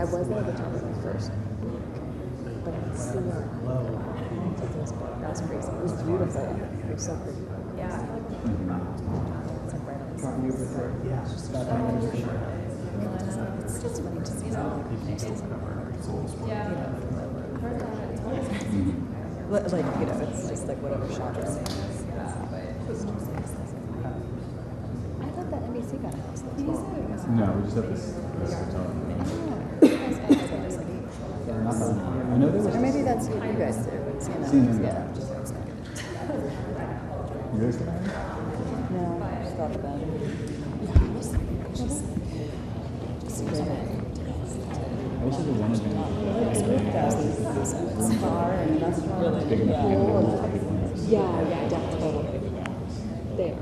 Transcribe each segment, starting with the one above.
I was there the time of my first week, but it's that was crazy. It was beautiful. It was so pretty. Yeah. It's like right on the side. It's just funny to see that. Like, you know, it's just like whatever shot is. I thought that NBC got a house. No, we just have this hotel. I know there was. Or maybe that's what you guys do. CNN. Yeah. You guys got it? No, I just thought about it. I also did one event. It's far and that's really Big enough to get a little bit. yeah, definitely. There.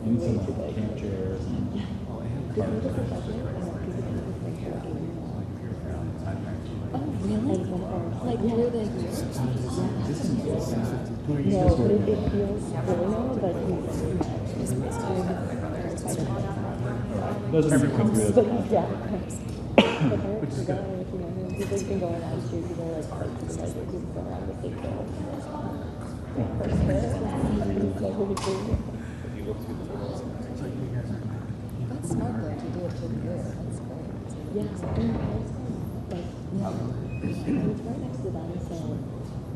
You need some camp chairs and Oh, really? Like, were they? No, but it feels really now, but doesn't come through. but yeah. But there's a guy, you know, people can go around too, people like parks and like people go around with their kids. That's smart though, to do it to the good. That's great. Yeah, and like, yeah. It's right next to them, so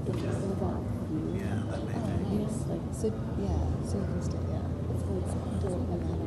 it's just like that view. Yeah, that may be. Nice. Like, so, yeah, so you can still, yeah. It's like doing a matter.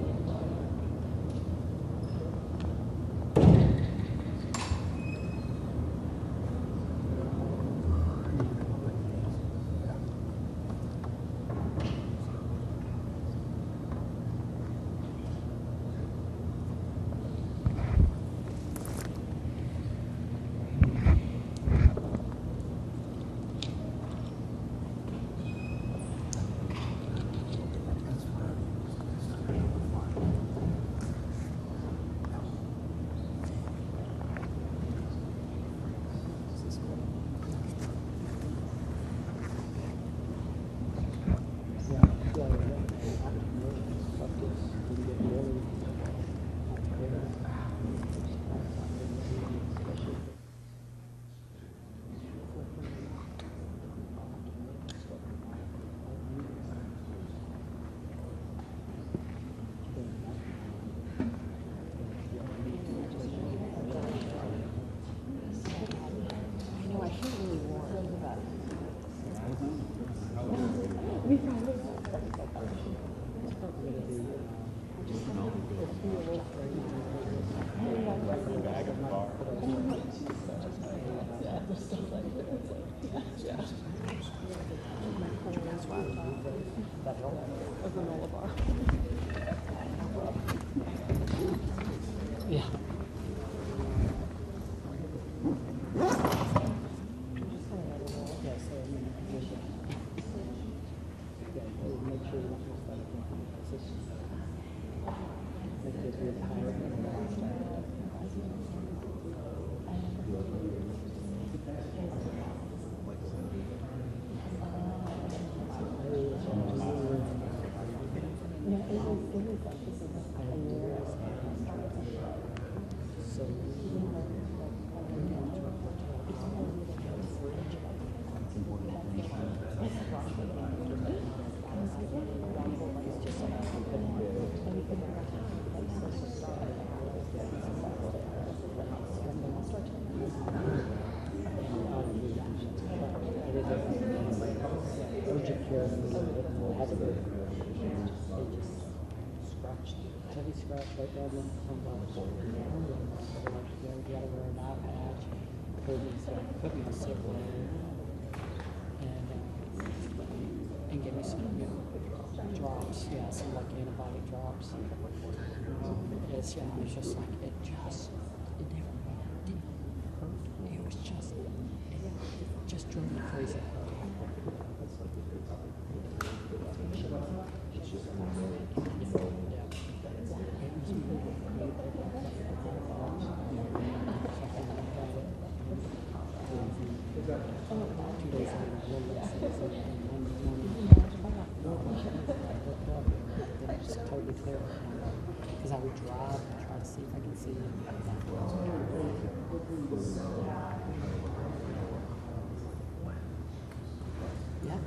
Yeah. Heavy scratch right there on the shoulder. You gotta wear an eye patch. Put me on sick leave. And give me some drops. Yeah, some like antibiotic drops. It's just like it didn't hurt. It was just drove me crazy. Totally clear because I would drive and try to see if I can see it. Yep.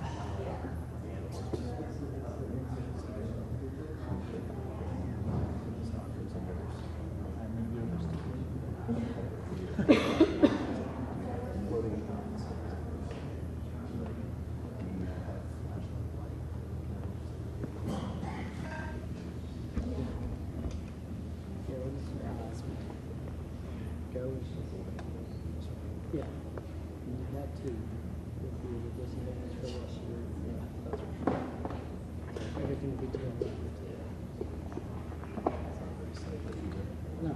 Yeah, that too would be the disadvantage for this year. Yeah. Everything would be too late. No.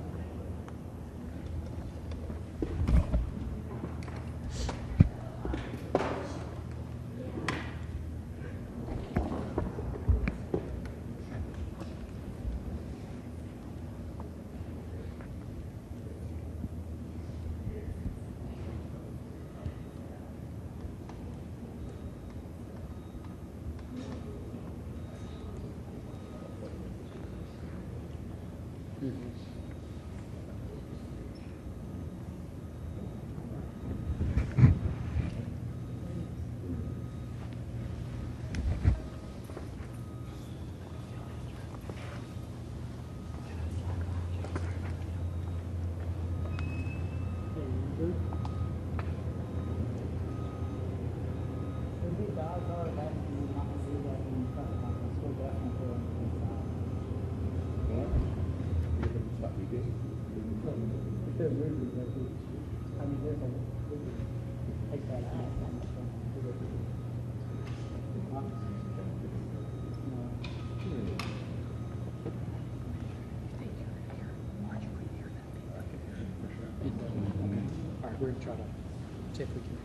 All right, we're gonna try to see if we can.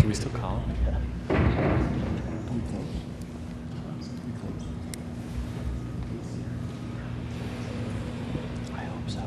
Do we still call? I hope so.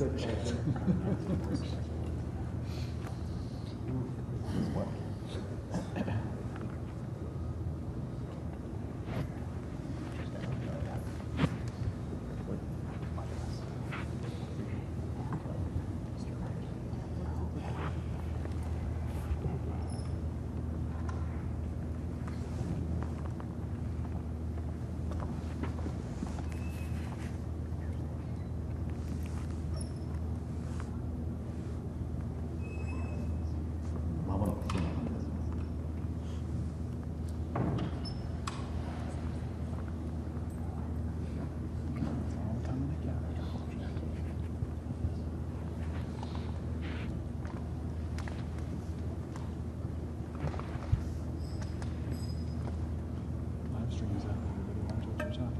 Live stream is up. Everybody watch what you're talking about.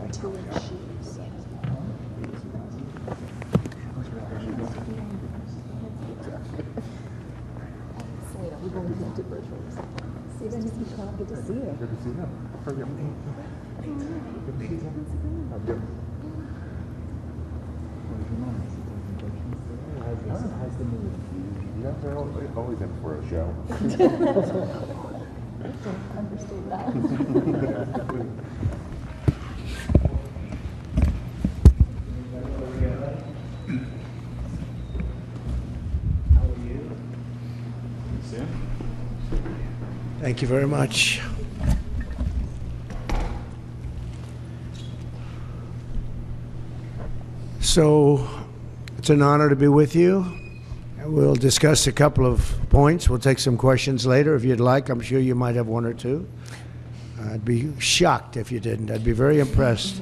Or 2-inch shoes. See, then he's become good to see you. Good to see you. Good to see you. How's the mood? Yeah, they're always in for a show. Understood that. Thank you very much. So it's an honor to be with you. We'll discuss a couple of points. We'll take some questions later if you'd like. I'm sure you might have one or two. I'd be shocked if you didn't. I'd be very impressed.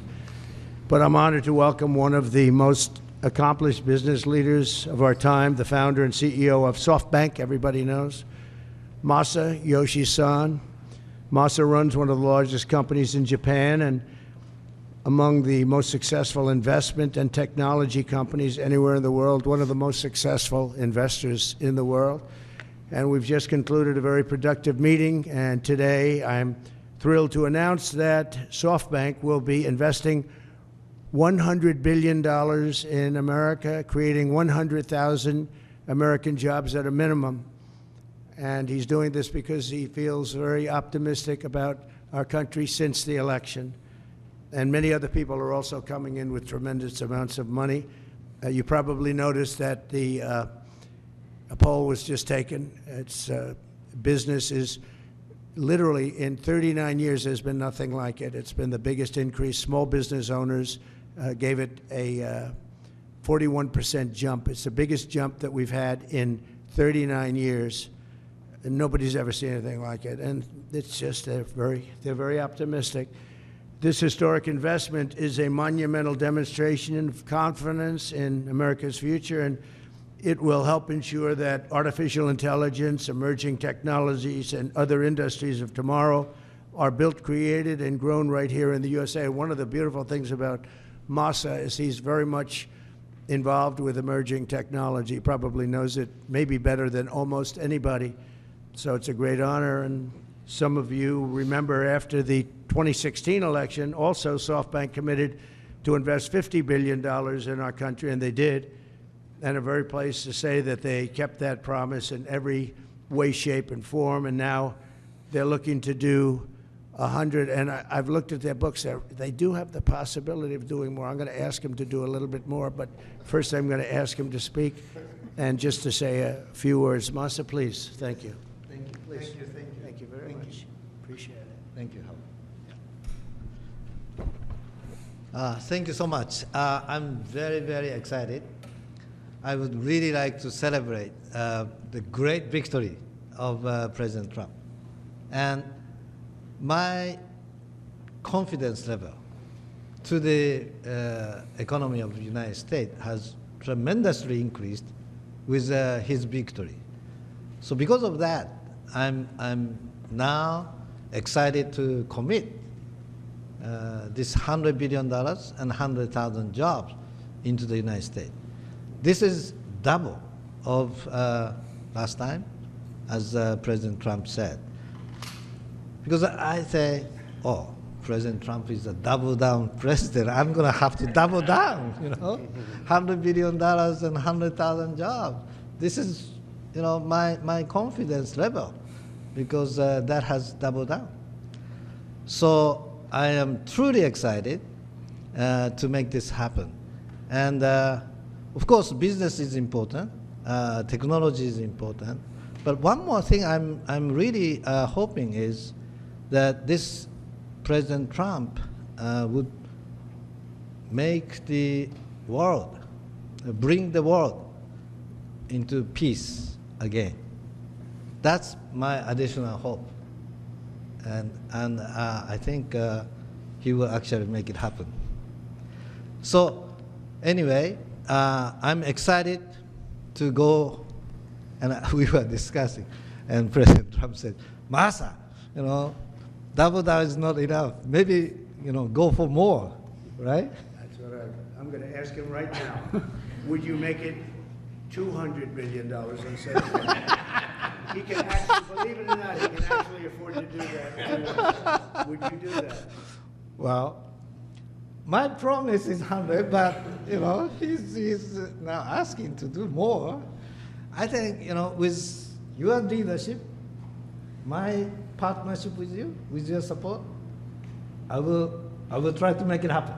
But I'm honored to welcome one of the most accomplished business leaders of our time, the founder and CEO of SoftBank, everybody knows, Masayoshi Son. Masa runs one of the largest companies in Japan and among the most successful investment and technology companies anywhere in the world, one of the most successful investors in the world. And we've just concluded a very productive meeting, and today I'm thrilled to announce that SoftBank will be investing $100 billion in America, creating 100,000 American jobs at a minimum. And he's doing this because he feels very optimistic about our country since the election. And many other people are also coming in with tremendous amounts of money. You probably noticed that a poll was just taken. It's business is literally in 39 years, there's been nothing like it. It's been the biggest increase. Small business owners gave it a 41% jump. It's the biggest jump that we've had in 39 years. And nobody's ever seen anything like it. And it's just, they're very optimistic. This historic investment is a monumental demonstration of confidence in America's future, and it will help ensure that artificial intelligence, emerging technologies, and other industries of tomorrow are built, created, and grown right here in the USA. One of the beautiful things about Masa is he's very much involved with emerging technology. He probably knows it maybe better than almost anybody. So it's a great honor, and some of you remember after the 2016 election, also SoftBank committed to invest $50 billion in our country, and they did. And I'm very pleased to say that they kept that promise in every way, shape, and form, and now they're looking to do 100, and I've looked at their books. They do have the possibility of doing more. I'm going to ask them to do a little bit more, but first I'm going to ask him to speak and just to say a few words. Masa, please. Thank you. Thank you. Please. Thank you. Thank you. Thank you very much. Appreciate it. Thank you, Howard. Thank you so much. I'm very, very excited. I would really like to celebrate the great victory of President Trump. And my confidence level to the economy of the United States has tremendously increased with his victory. So because of that, I'm now excited to commit this $100 billion and 100,000 jobs into the United States. This is double of last time, as President Trump said. Because I say, oh, President Trump is a double down president. I'm going to have to double down, you know, $100 billion and 100,000 jobs. This is, you know, my confidence level, because that has doubled down. So I am truly excited to make this happen. And of course, business is important, technology is important. But one more thing I'm really hoping is that this President Trump would make the world, bring the world into peace again. That's my additional hope. And I think he will actually make it happen. So anyway, I'm excited to go, and we were discussing, and President Trump said, Masa, you know, double down is not enough. Maybe, you know, go for more, right? That's what I'm going to ask him right now. Would you make it $200 billion instead of that? He can actually, believe it or not, he can actually afford to do that. Would you do that? Well, my promise is 100, but, you know, he's now asking to do more. I think, you know, with your leadership, my partnership with you, with your support, I will try to make it happen.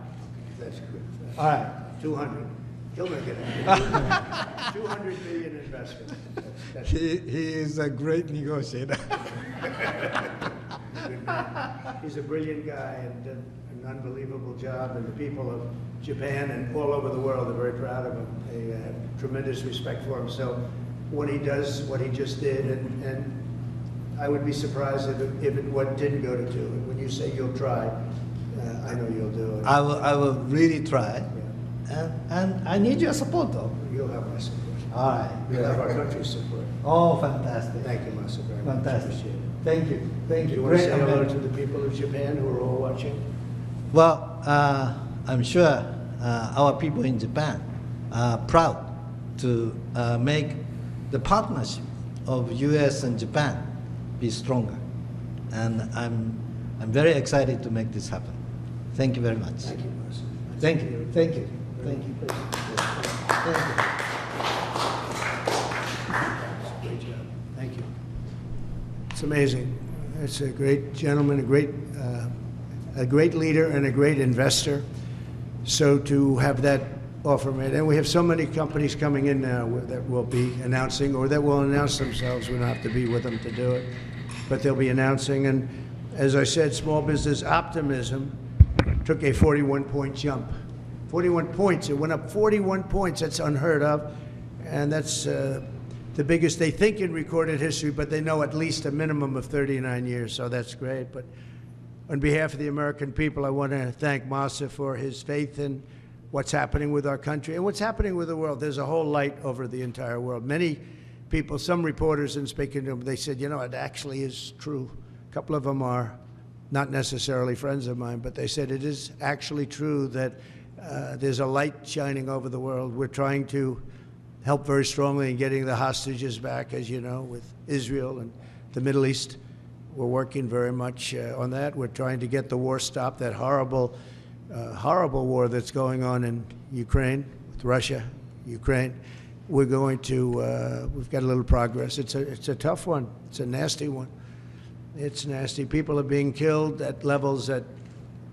That's good. All right. 200. He'll make it happen. 200 billion investment. That's He is a great negotiator. good man. He's a brilliant guy and did an unbelievable job, and the people of Japan and all over the world are very proud of him. They have tremendous respect for him. So when he does what he just did, and I would be surprised if it didn't go to 2. When you say you'll try, I know you'll do it. I will really try. Yeah. And I need your support, though. You'll have my support. All right. You'll have our country's support. Oh, fantastic. Thank you, Masa, very much. Fantastic. Appreciate it. Thank you. Thank Do you. you want to Great say hello event. to the people of Japan who are all watching? Well, I'm sure our people in Japan are proud to make the partnership of U.S. and Japan be stronger. And I'm very excited to make this happen. Thank you very much. Thank you, Masa. Thank you. Thank you. Thank you. Thank you. Great job. Thank you. It's amazing. It's a great gentleman, a great leader, and a great investor. So to have that offer made, and we have so many companies coming in now that will be announcing, or that will announce themselves. We don't have to be with them to do it, but they'll be announcing. And as I said, small business optimism took a 41-point jump. 41 points. It went up 41 points. That's unheard of. And that's the biggest they think in recorded history, but they know at least a minimum of 39 years. So that's great. But on behalf of the American people, I want to thank Masa for his faith in what's happening with our country and what's happening with the world. There's a whole light over the entire world. Many people, some reporters, in speaking to them, they said, you know, it actually is true. A couple of them are not necessarily friends of mine, but they said it is actually true that there's a light shining over the world. We're trying to help very strongly in getting the hostages back, as you know, with Israel and the Middle East. We're working very much on that. We're trying to get the war stopped, that horrible, horrible war that's going on in Ukraine, with Russia, Ukraine. We're going to, we've got a little progress. It's a tough one. It's a nasty one. It's nasty. People are being killed at levels that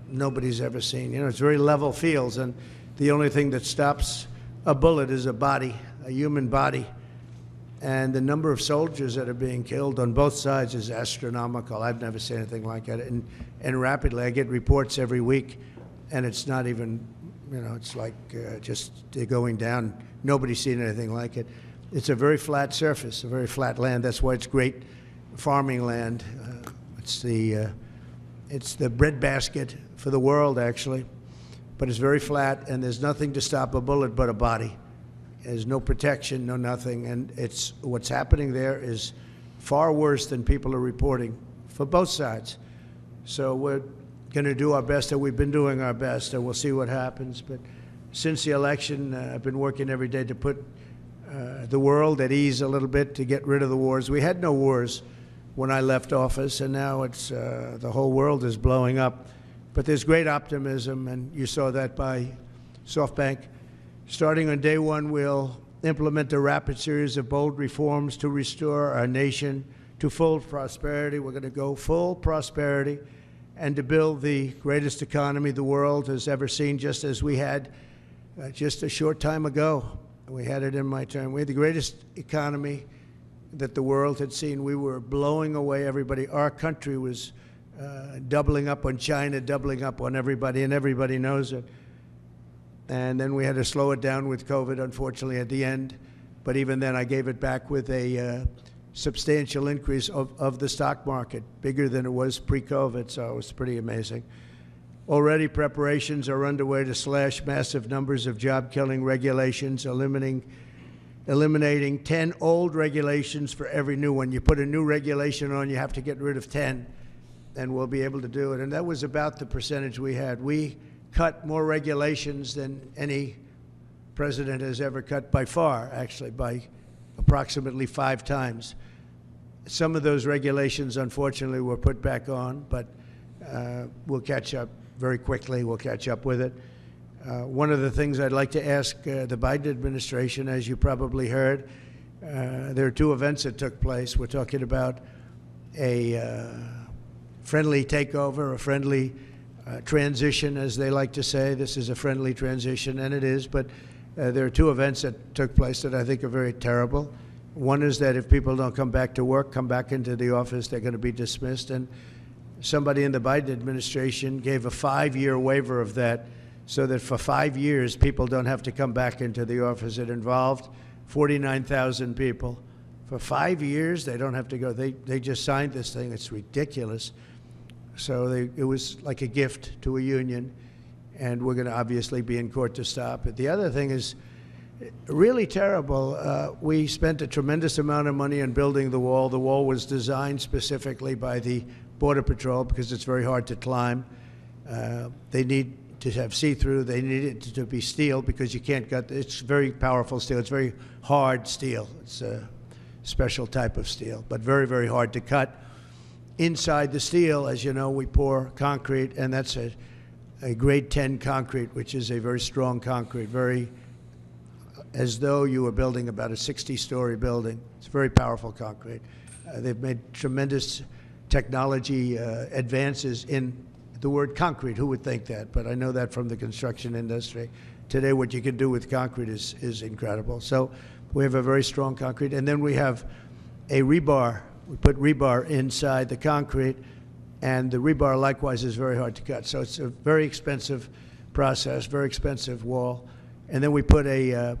nobody's ever seen. You know, it's very level fields, and the only thing that stops a bullet is a body, a human body. And the number of soldiers that are being killed on both sides is astronomical. I've never seen anything like that. And rapidly, I get reports every week, and it's not even, it's like just going down. Nobody's seen anything like it. It's a very flat surface, a very flat land. That's why it's great farming land. It's the breadbasket for the world, actually. But it's very flat, and there's nothing to stop a bullet but a body. There's no protection, no nothing, and what's happening there is far worse than people are reporting for both sides. So we're going to do our best, and we've been doing our best, and we'll see what happens. But since the election, I've been working every day to put the world at ease a little bit, to get rid of the wars. We had no wars when I left office, and now it's the whole world is blowing up. But there's great optimism, and you saw that by SoftBank. Starting on day one, we'll implement a rapid series of bold reforms to restore our nation to full prosperity. We're going to go full prosperity and to build the greatest economy the world has ever seen, just as we had just a short time ago. We had it in my term. We had the greatest economy that the world had seen. We were blowing away everybody. Our country was doubling up on China, doubling up on everybody, and everybody knows it. And then we had to slow it down with COVID, unfortunately, at the end. But even then, I gave it back with a substantial increase of the stock market, bigger than it was pre-COVID, so it was pretty amazing. Already preparations are underway to slash massive numbers of job-killing regulations, eliminating 10 old regulations for every new one. You put a new regulation on, you have to get rid of 10, and we'll be able to do it. And that was about the percentage we had. We cut more regulations than any president has ever cut, by far, actually, by approximately 5 times. Some of those regulations, unfortunately, were put back on, but we'll catch up very quickly. We'll catch up with it. One of the things I'd like to ask the Biden administration, as you probably heard, there are 2 events that took place. We're talking about a friendly takeover, a friendly transition, as they like to say. This is a friendly transition, and it is, but there are 2 events that took place that I think are very terrible. One is that if people don't come back to work, come back into the office, they're going to be dismissed. And somebody in the Biden administration gave a 5-year waiver of that, so that for 5 years, people don't have to come back into the office. It involved 49,000 people. For 5 years, they don't have to go. They just signed this thing. It's ridiculous. So it was like a gift to a union, and we're going to obviously be in court to stop it. The other thing is really terrible. We spent a tremendous amount of money on building the wall. The wall was designed specifically by the Border Patrol because it's very hard to climb. They need to have see-through. They need it to be steel because you can't cut. It's very powerful steel. It's very hard steel. It's a special type of steel, but very, very hard to cut. Inside the steel, as you know, we pour concrete, and that's a grade 10 concrete, which is a very strong concrete, very as though you were building about a 60-story building. It's very powerful concrete. They've made tremendous technology advances in the word concrete. Who would think that? But I know that from the construction industry. Today, what you can do with concrete is incredible. So we have a very strong concrete. And then we have a rebar. We put rebar inside the concrete, and the rebar likewise is very hard to cut. So it's a very expensive process, very expensive wall. And then we put a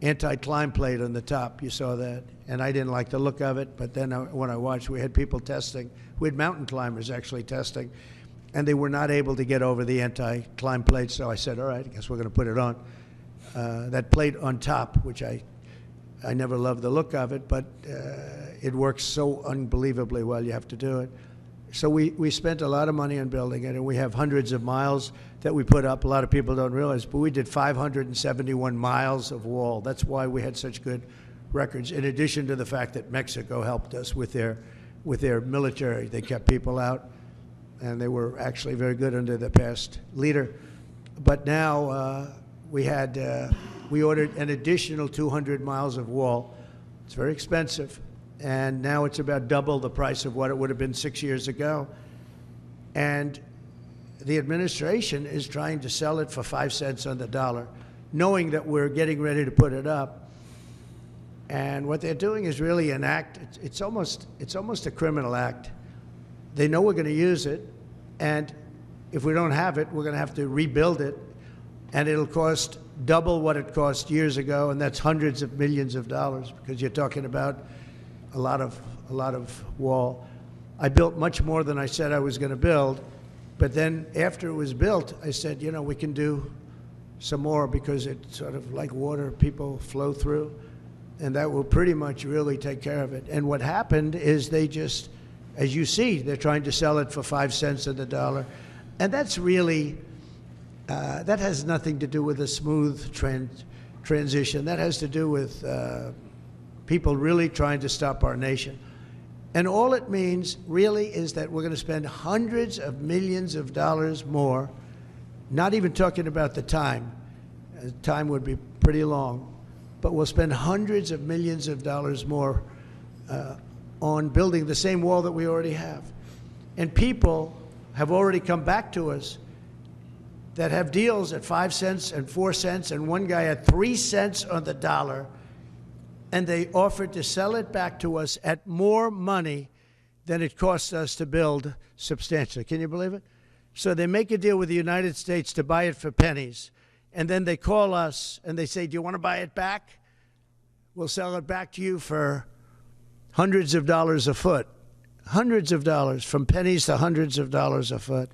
anti-climb plate on the top. You saw that. And I didn't like the look of it, but then when I watched, we had people testing. We had mountain climbers actually testing, and they were not able to get over the anti-climb plate. So I said, all right, I guess we're going to put it on. That plate on top, which I never loved the look of it, but it works so unbelievably well, you have to do it. So we spent a lot of money on building it, and we have hundreds of miles that we put up. A lot of people don't realize, but we did 571 miles of wall. That's why we had such good records, in addition to the fact that Mexico helped us with their military. They kept people out, and they were actually very good under the past leader. But now we ordered an additional 200 miles of wall. It's very expensive, and now it's about double the price of what it would have been 6 years ago. And the administration is trying to sell it for 5 cents on the dollar, knowing that we're getting ready to put it up. And what they're doing is really an act. It's almost a criminal act. They know we're going to use it, and if we don't have it, we're going to have to rebuild it, and it'll cost double what it cost years ago, and that's hundreds of millions of dollars, because you're talking about a lot of wall. I built much more than I said I was going to build, but then after it was built, I said, you know, we can do some more, because it's sort of like water, people flow through, and that will pretty much really take care of it. And what happened is they just, as you see, they're trying to sell it for 5 cents on the dollar, and that's really, that has nothing to do with a smooth transition. That has to do with people really trying to stop our nation. And all it means really is that we're going to spend hundreds of millions of dollars more, not even talking about the time. Time would be pretty long, but we'll spend hundreds of millions of dollars more on building the same wall that we already have. And people have already come back to us that have deals at 5 cents and 4 cents, and one guy at 3 cents on the dollar, and they offered to sell it back to us at more money than it cost us to build substantially. Can you believe it? So they make a deal with the United States to buy it for pennies, and then they call us and they say, do you want to buy it back? We'll sell it back to you for hundreds of dollars a foot. Hundreds of dollars, from pennies to hundreds of dollars a foot.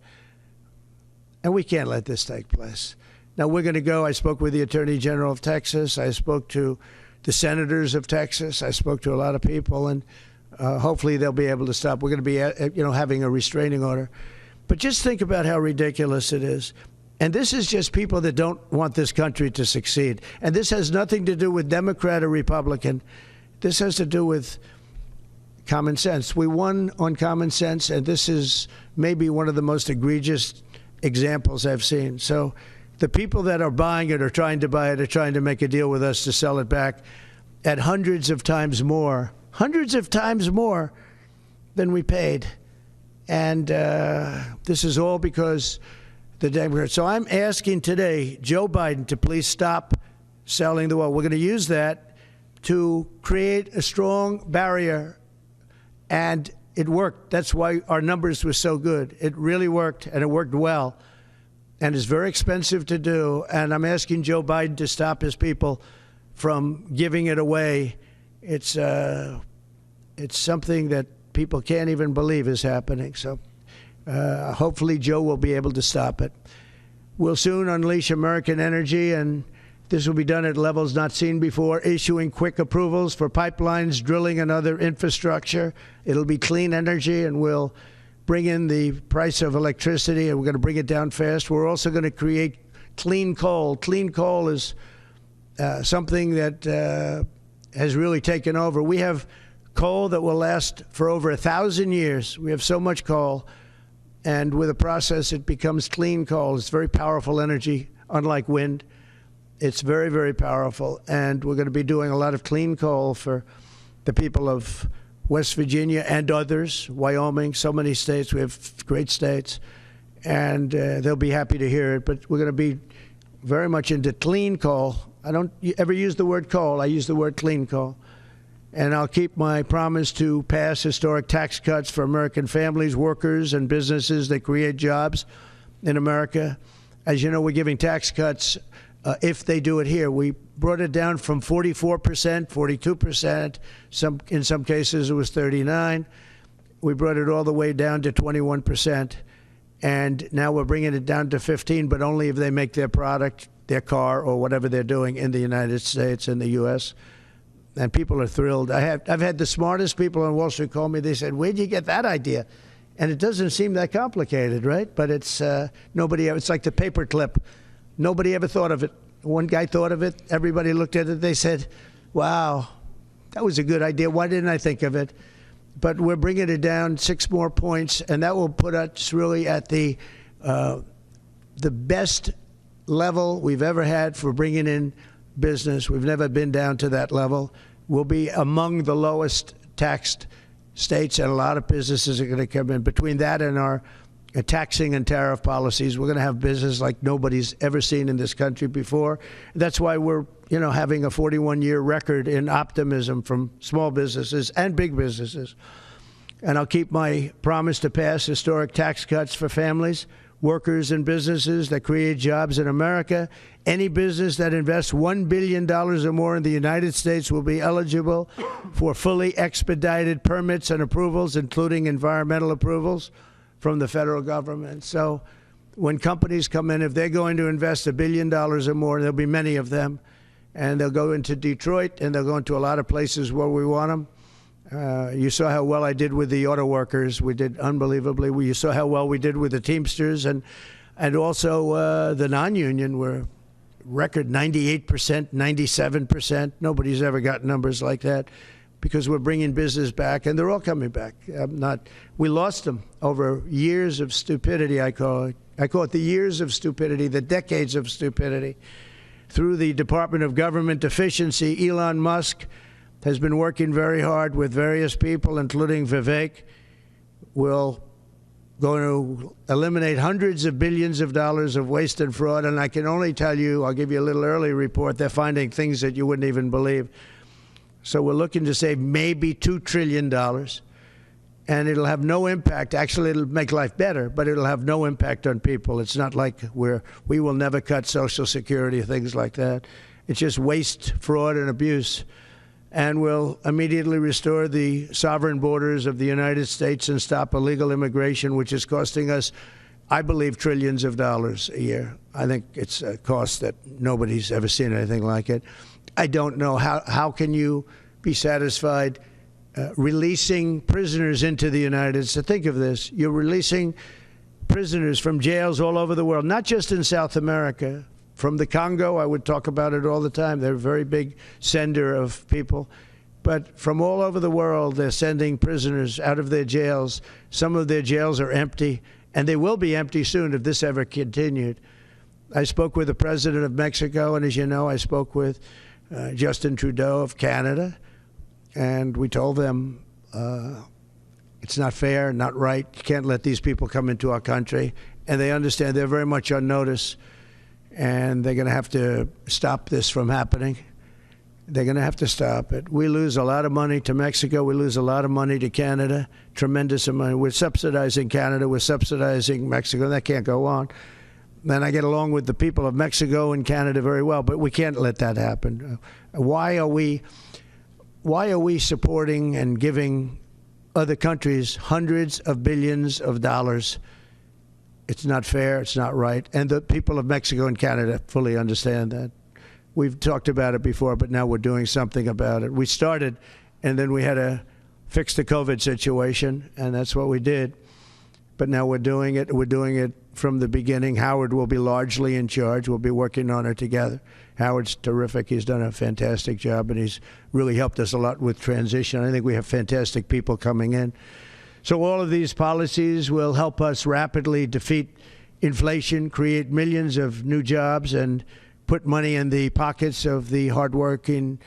And we can't let this take place. Now we're going to go. I spoke with the Attorney General of Texas. I spoke to the senators of Texas. I spoke to a lot of people, and hopefully they'll be able to stop. We're going to be, having a restraining order. But just think about how ridiculous it is. And this is just people that don't want this country to succeed. And this has nothing to do with Democrat or Republican. This has to do with common sense. We won on common sense, and this is maybe one of the most egregious examples I've seen. So the people that are buying it or trying to buy it are trying to make a deal with us to sell it back at hundreds of times more than we paid. And this is all because the Democrats. So I'm asking today Joe Biden to please stop selling the wall. We're going to use that to create a strong barrier. And it worked. That's why our numbers were so good. It really worked, and it worked well. And it's very expensive to do. And I'm asking Joe Biden to stop his people from giving it away. It's something that people can't even believe is happening. So hopefully Joe will be able to stop it. We'll soon unleash American energy, and this will be done at levels not seen before, issuing quick approvals for pipelines, drilling, and other infrastructure. It'll be clean energy, and we'll bring in the price of electricity, and we're going to bring it down fast. We're also going to create clean coal. Clean coal is something that has really taken over. We have coal that will last for over 1,000 years. We have so much coal, and with a process, it becomes clean coal. It's very powerful energy, unlike wind. It's very, very powerful, and we're going to be doing a lot of clean coal for the people of West Virginia and others, Wyoming, so many states. We have great states, and they'll be happy to hear it. But we're going to be very much into clean coal. I don't ever use the word coal. I use the word clean coal. And I'll keep my promise to pass historic tax cuts for American families, workers, and businesses that create jobs in America. As you know, we're giving tax cuts if they do it here. We brought it down from 44%, 42%. In some cases, it was 39%. We brought it all the way down to 21%. And now we're bringing it down to 15%, but only if they make their product, their car, or whatever they're doing in the United States, in the U.S., and people are thrilled. I've had the smartest people on Wall Street call me. They said, where'd you get that idea? And it doesn't seem that complicated, right? But it's it's like the paperclip. Nobody ever thought of it. One guy thought of it. Everybody looked at it. They said, wow, that was a good idea. Why didn't I think of it? But we're bringing it down 6 more points, and that will put us really at the best level we've ever had for bringing in business. We've never been down to that level. We'll be among the lowest taxed states, and a lot of businesses are going to come in. Between that and our taxing and tariff policies, we're going to have business like nobody's ever seen in this country before. That's why we're, having a 41-year record in optimism from small businesses and big businesses. And I'll keep my promise to pass historic tax cuts for families. workers and businesses that create jobs in America. Any business that invests $1 billion or more in the United States will be eligible for fully expedited permits and approvals, including environmental approvals from the federal government. So when companies come in, if they're going to invest $1 billion or more, there'll be many of them, and they'll go into Detroit, and they'll go into a lot of places where we want them. You saw how well I did with the auto workers. We did unbelievably. You saw how well we did with the Teamsters, and also the non-union were record 98%, 97%. Nobody's ever got numbers like that because we're bringing business back, and they're all coming back. We lost them over years of stupidity, I call it. I call it the years of stupidity, the decades of stupidity. Through the Department of Government Efficiency, Elon Musk has been working very hard with various people, including Vivek. We'll going to eliminate hundreds of billions of dollars of waste and fraud. And I can only tell you, I'll give you a little early report, they're finding things that you wouldn't even believe. So we're looking to save maybe $2 trillion. And it'll have no impact. Actually, it'll make life better, but it'll have no impact on people. It's not like we will never cut Social Security, things like that. It's just waste, fraud, and abuse. And we'll immediately restore the sovereign borders of the United States and stop illegal immigration, which is costing us, I believe, trillions of dollars a year. I think it's a cost that nobody's ever seen anything like it. I don't know how can you be satisfied releasing prisoners into the United States. Think of this. You're releasing prisoners from jails all over the world, not just in South America. From the Congo, I would talk about it all the time. They're a very big sender of people. But from all over the world, they're sending prisoners out of their jails. Some of their jails are empty, and they will be empty soon if this ever continued. I spoke with the president of Mexico, and as you know, I spoke with Justin Trudeau of Canada, and we told them it's not fair, not right. You can't let these people come into our country. And they understand. They're very much on notice. And they're going to have to stop this from happening. They're going to have to stop it. We lose a lot of money to Mexico. We lose a lot of money to Canada, tremendous amount. We're subsidizing Canada. We're subsidizing Mexico. That can't go on. And I get along with the people of Mexico and Canada very well, but we can't let that happen. Why are we supporting and giving other countries hundreds of billions of dollars? It's not fair. It's not right. And the people of Mexico and Canada fully understand that. We've talked about it before, but now we're doing something about it. We started, and then we had to fix the COVID situation, and that's what we did. But now we're doing it. We're doing it from the beginning. Howard will be largely in charge. We'll be working on it together. Howard's terrific. He's done a fantastic job, and he's really helped us a lot with transition. I think we have fantastic people coming in. So all of these policies will help us rapidly defeat inflation, create millions of new jobs, and put money in the pockets of the hardworking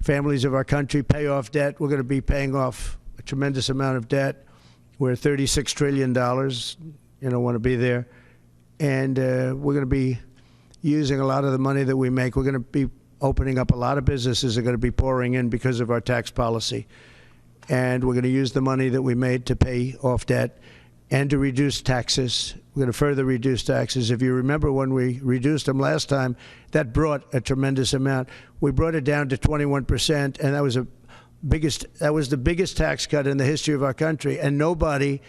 families of our country, pay off debt. We're going to be paying off a tremendous amount of debt. We're at $36 trillion. You don't want to be there. And we're going to be using a lot of the money that we make. We're going to be opening up a lot of businesses that are going to be pouring in because of our tax policy. And we're going to use the money that we made to pay off debt and to reduce taxes. We're going to further reduce taxes. If you remember when we reduced them last time, that brought a tremendous amount. We brought it down to 21%, and that was the biggest tax cut in the history of our country. And nobody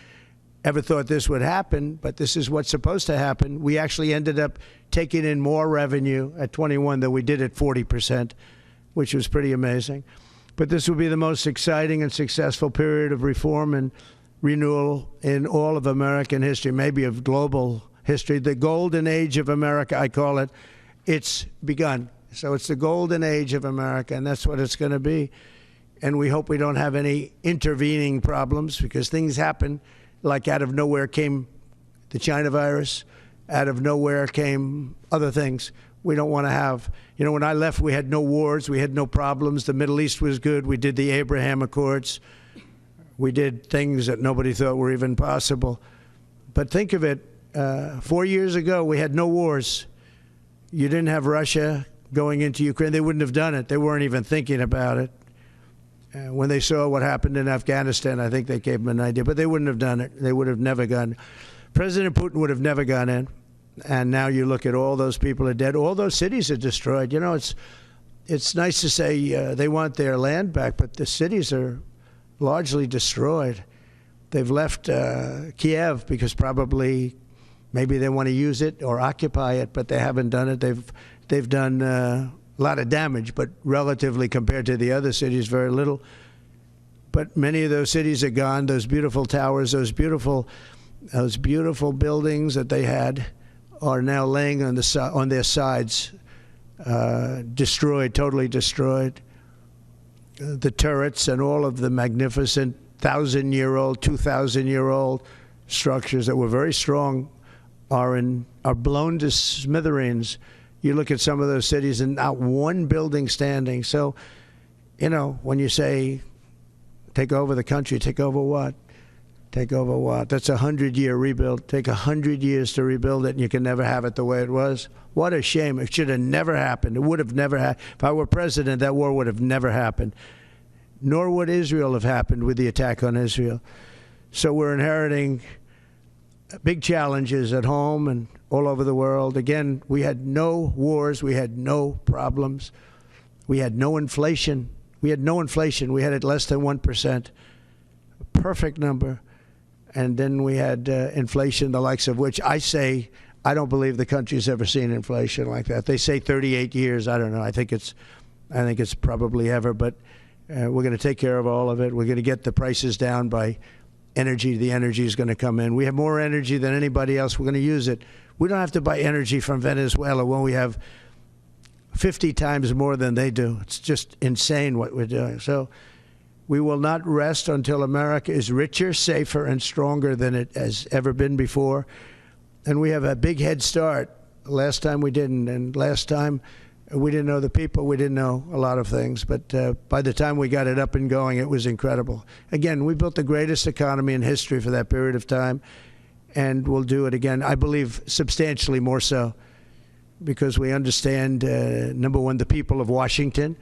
ever thought this would happen, but this is what's supposed to happen. We actually ended up taking in more revenue at 21 than we did at 40%, which was pretty amazing. But this will be the most exciting and successful period of reform and renewal in all of American history, maybe of global history. The golden age of America, I call it. It's begun. So it's the golden age of America, and that's what it's going to be. And we hope we don't have any intervening problems, because things happen. Like out of nowhere came the China virus. Out of nowhere came other things we don't want to have. You know, when I left, we had no wars. We had no problems. The Middle East was good. We did the Abraham Accords. We did things that nobody thought were even possible. But think of it, 4 years ago, we had no wars. You didn't have Russia going into Ukraine. They wouldn't have done it. They weren't even thinking about it. When they saw what happened in Afghanistan, I think they gave them an idea. But they wouldn't have done it. They would have never gone. President Putin would have never gone in. And now you look at all those people are dead. All those cities are destroyed. You know, it's nice to say they want their land back, but the cities are largely destroyed. They've left Kiev because probably maybe they want to use it or occupy it, but they haven't done it. They've done a lot of damage, but relatively compared to the other cities, very little. But many of those cities are gone. Those beautiful towers, those beautiful buildings that they had are now laying on their sides, destroyed, totally destroyed. The turrets and all of the magnificent 1,000-year-old, 2,000-year-old structures that were very strong are blown to smithereens. You look at some of those cities and not one building standing. So, you know, when you say take over the country, take over what? Take over what? That's a 100-year rebuild. Take 100 years to rebuild it, and you can never have it the way it was. What a shame. It should have never happened. It would have never happened. If I were president, that war would have never happened. Nor would Israel have happened with the attack on Israel. So we're inheriting big challenges at home and all over the world. Again, we had no wars. We had no problems. We had no inflation. We had no inflation. We had it less than 1%. A perfect number. And then we had inflation, the likes of which I say I don't believe the country's ever seen inflation like that. They say 38 years. I don't know. I think it's probably ever. But we're going to take care of all of it. We're going to get the prices down by energy. The energy is going to come in. We have more energy than anybody else. We're going to use it. We don't have to buy energy from Venezuela when we have 50 times more than they do. It's just insane what we're doing. So we will not rest until America is richer, safer, and stronger than it has ever been before. And we have a big head start. Last time we didn't. And last time we didn't know the people. We didn't know a lot of things. But by the time we got it up and going, it was incredible. Again, we built the greatest economy in history for that period of time. And we'll do it again, I believe, substantially more so. Because we understand, number one, the people of Washington.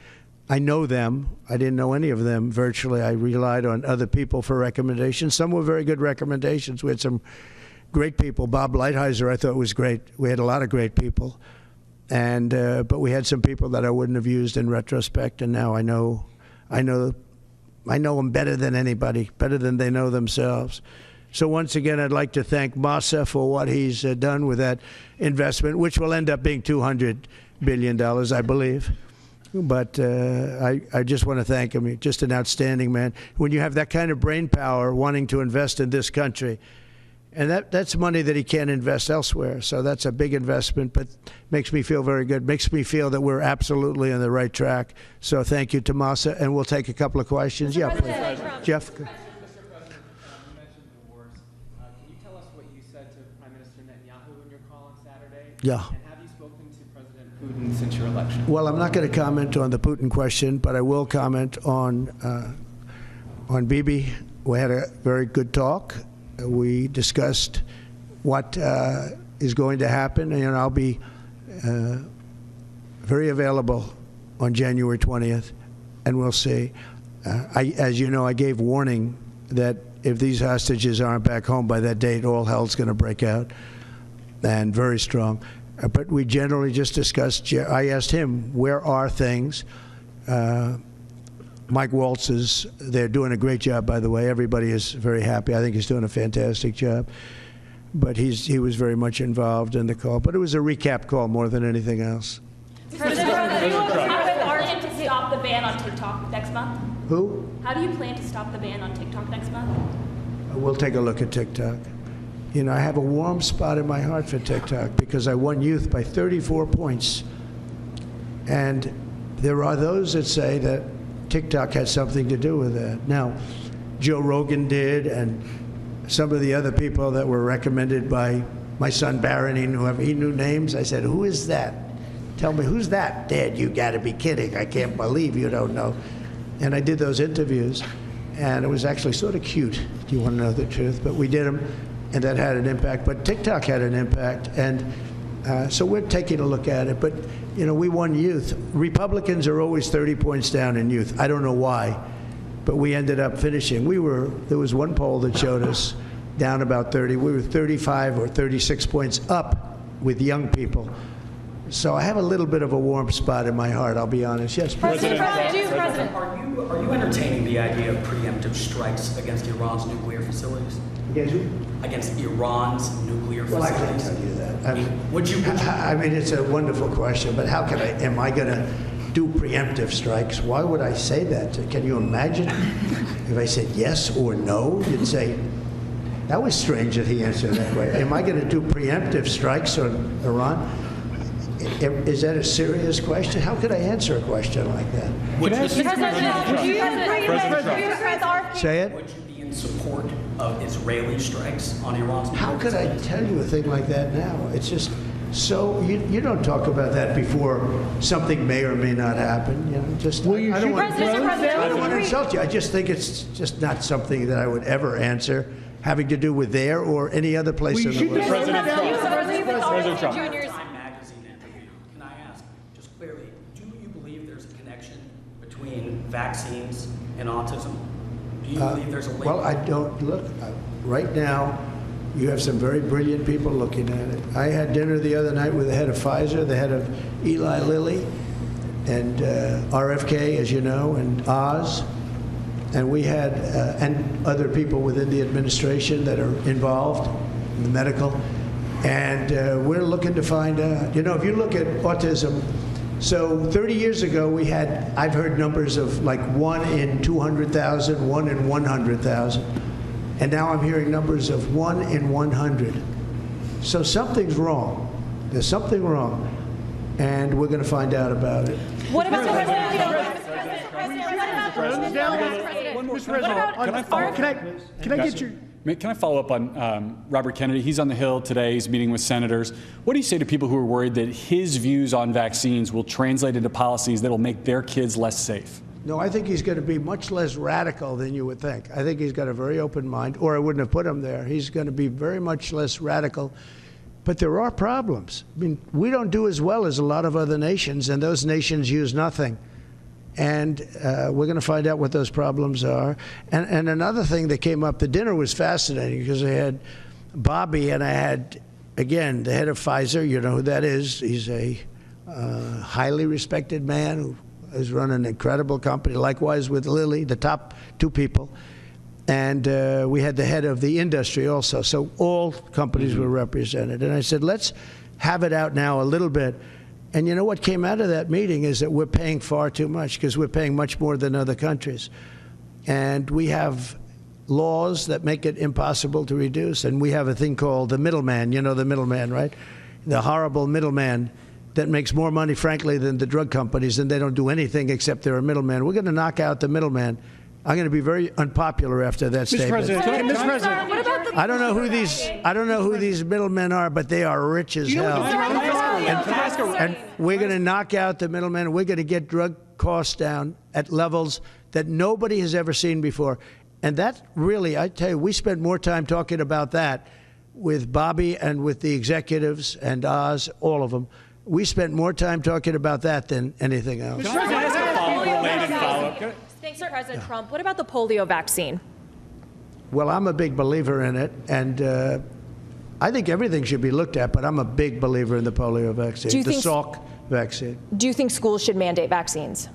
I know them. I didn't know any of them virtually. I relied on other people for recommendations. Some were very good recommendations. We had some great people. Bob Lighthizer, I thought was great. We had a lot of great people, and but we had some people that I wouldn't have used in retrospect. And now I know them better than anybody, better than they know themselves. So once again, I'd like to thank Masa for what he's done with that investment, which will end up being $200 billion, I believe. But I just want to thank him. He's just an outstanding man. When you have that kind of brain power wanting to invest in this country, and that's money that he can't invest elsewhere. So that's a big investment, but makes me feel very good. Makes me feel that we're absolutely on the right track. So thank you to Masa, and we'll take a couple of questions. Yeah, please. Jeff. Mr. President, you mentioned divorce. Can you tell us what you said to Prime Minister Netanyahu in your call on Saturday? Yeah. Putin since your election? Well, I'm not going to comment on the Putin question, but I will comment on Bibi. We had a very good talk. We discussed what is going to happen, and I'll be very available on January 20th, and we'll see. As you know, I gave warning that if these hostages aren't back home by that date, all hell's going to break out, and very strong. But we generally just discussed, I asked him, where are things? Mike Waltz they're doing a great job, by the way. Everybody is very happy. I think he's doing a fantastic job. But he was very much involved in the call. But it was a recap call more than anything else. President Trump, how do you plan to stop the ban on TikTok next month? Who? How do you plan to stop the ban on TikTok next month? We'll take a look at TikTok. You know, I have a warm spot in my heart for TikTok because I won youth by 34 points. And there are those that say that TikTok had something to do with that. Now, Joe Rogan did, and some of the other people that were recommended by my son Barron, he knew names. I said, who is that? Tell me, who's that? Dad, you gotta be kidding. I can't believe you don't know. And I did those interviews, and it was actually sort of cute, if you want to know the truth, but we did them. And that had an impact, but TikTok had an impact, and so we're taking a look at it. But you know, we won youth. Republicans are always 30 points down in youth. I don't know why, but we ended up finishing. There was one poll that showed us down about 30. We were 35 or 36 points up with young people. So I have a little bit of a warm spot in my heart, I'll be honest. Yes, President, Are you entertaining the idea of preemptive strikes against Iran's nuclear facilities? Against Iran's nuclear Well, I can't facilities? tell you that. I mean, Would you I mean, it's a wonderful question, but how can am I going to do preemptive strikes? Why would I say that? Can you imagine if I said yes or no? You'd say, that was strange that he answered that way. Am I going to do preemptive strikes on Iran? Is that a serious question? How could I answer a question like that? Say it. Would you be in support of Israeli strikes on Iran's nuclear How could I facilities? tell you a thing like that now? It's just so you don't talk about that before something may or may not happen. You know, just I don't want to insult you. I just think it's just not something that I would ever answer having to do with there or any other place in the world. President Trump. Time magazine interview. Can I ask, just clearly, do you believe there's a connection between vaccines and autism? Do you believe there's a link? Well, I don't look. Right now, you have some very brilliant people looking at it. I had dinner the other night with the head of Pfizer, the head of Eli Lilly, and RFK, as you know, and Oz. And we had, and other people within the administration that are involved in the medical. And we're looking to find out, you know, if you look at autism, so 30 years ago we had, I've heard numbers of like 1 in 200,000, 1 in 100,000. And now I'm hearing numbers of 1 in 100. So something's wrong. There's something wrong. And we're going to find out about it. What about the president? Can I follow up on Robert Kennedy? He's on the Hill today. He's meeting with senators. What do you say to people who are worried that his views on vaccines will translate into policies that will make their kids less safe? No, I think he's going to be much less radical than you would think. I think he's got a very open mind, or I wouldn't have put him there. He's going to be very much less radical. But there are problems. I mean, we don't do as well as a lot of other nations, and those nations use nothing. And we're going to find out what those problems are. And another thing that came up, the dinner was fascinating because I had Bobby and I had, again, the head of Pfizer. You know who that is. He's a highly respected man who has run an incredible company. Likewise with Lilly, the top two people. And we had the head of the industry also. So all companies were represented. And I said, let's have it out now a little bit. And you know what came out of that meeting is that we're paying far too much because we're paying much more than other countries. And we have laws that make it impossible to reduce. And we have a thing called the middleman. You know the middleman, right? The horrible middleman that makes more money, frankly, than the drug companies, and they don't do anything except they're a middleman. We're going to knock out the middleman. I'm going to be very unpopular after that statement. Mr. President, what about the I don't know who these middlemen are, but they are rich as hell. And we're going to knock out the middlemen. We're going to get drug costs down at levels that nobody has ever seen before. And that really, I tell you, we spent more time talking about that with Bobby and with the executives and Oz, all of them. We spent more time talking about that than anything else. Thanks, President Trump. What about the polio vaccine? Well, I'm a big believer in it, and I think everything should be looked at, but I'm a big believer in the polio vaccine, the Salk vaccine. Do you think schools should mandate vaccines?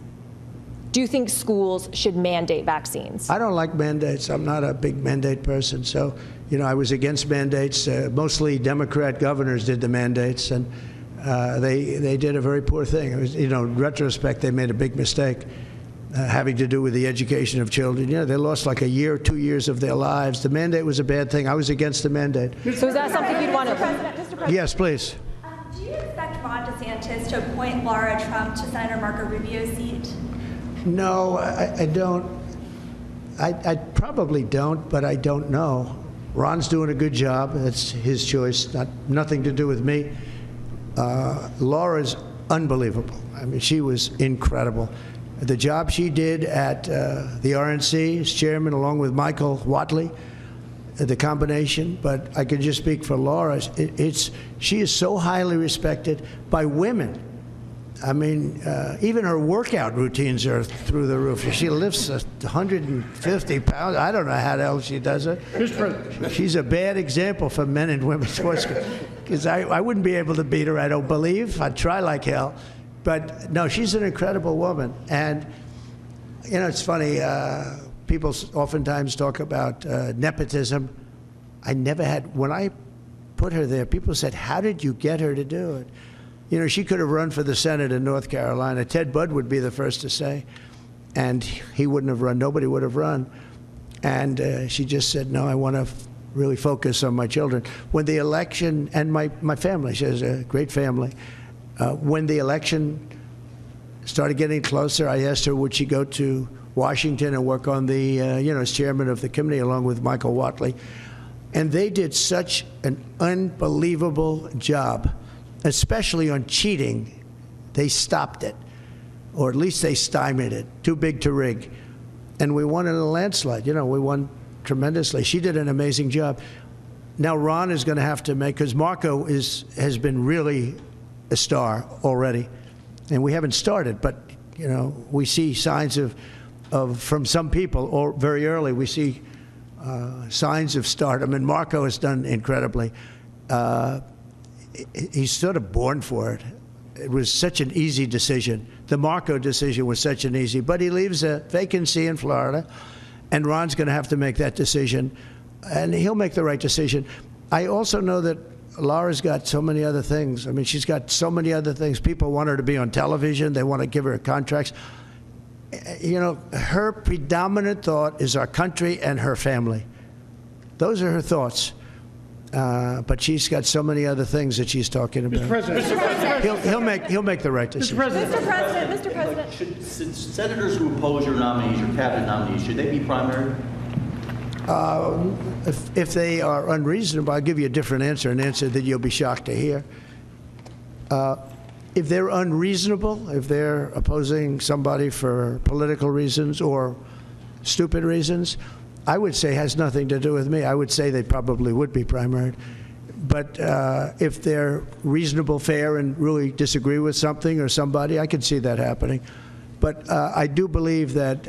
Do you think schools should mandate vaccines? I don't like mandates. I'm not a big mandate person. So, you know, I was against mandates. Mostly Democrat governors did the mandates, and they did a very poor thing. It was, you know, in retrospect, they made a big mistake. Having to do with the education of children. You know, they lost like a year, 2 years of their lives. The mandate was a bad thing. I was against the mandate. So is that something you'd want to... Mr. President. Yes, please. Do you expect Ron DeSantis to appoint Laura Trump to Senator Marco Rubio's seat? No, I don't. I probably don't, but I don't know. Ron's doing a good job. That's his choice, nothing to do with me. Laura's unbelievable. I mean, she was incredible. The job she did at the RNC as chairman, along with Michael Whatley, the combination. But I can just speak for Laura. She is so highly respected by women. I mean, even her workout routines are through the roof. She lifts 150 pounds. I don't know how the hell she does it. She's a bad example for men and women's sports because I wouldn't be able to beat her, I don't believe. I'd try like hell. But no, she's an incredible woman. And, you know, it's funny, people oftentimes talk about nepotism. I never had, when I put her there, people said, how did you get her to do it? You know, she could have run for the Senate in North Carolina. Ted Budd would be the first to say. And he wouldn't have run. Nobody would have run. And she just said, no, I want to really focus on my children. When the election, and my family, she has a great family. When the election started getting closer, I asked her, would she go to Washington and work on the, you know, as chairman of the committee along with Michael Watley. And they did such an unbelievable job, especially on cheating. They stopped it, or at least they stymied it. Too big to rig. And we won in a landslide. You know, we won tremendously. She did an amazing job. Now Ron is going to have to make, because Marco has been really a star already. And we haven't started, but, you know, we see signs of from some people, or very early, we see signs of stardom. And Marco has done incredibly. He's sort of born for it. It was such an easy decision. The Marco decision was such an easy, but he leaves a vacancy in Florida, and Ron's going to have to make that decision, and he'll make the right decision. I also know that Laura's got so many other things. I mean, she's got so many other things. People want her to be on television. They want to give her contracts. You know, her predominant thought is our country and her family. Those are her thoughts. But she's got so many other things that she's talking about. Mr. President. He'll make the right decision. Mr. President. Should senators who oppose your nominees, your cabinet nominees, should they be primaried? If they are unreasonable, I'll give you a different answer, an answer that you'll be shocked to hear. If they're unreasonable, if they're opposing somebody for political reasons or stupid reasons, I would say has nothing to do with me. I would say they probably would be primaried. But if they're reasonable, fair, and really disagree with something or somebody, I could see that happening. But I do believe that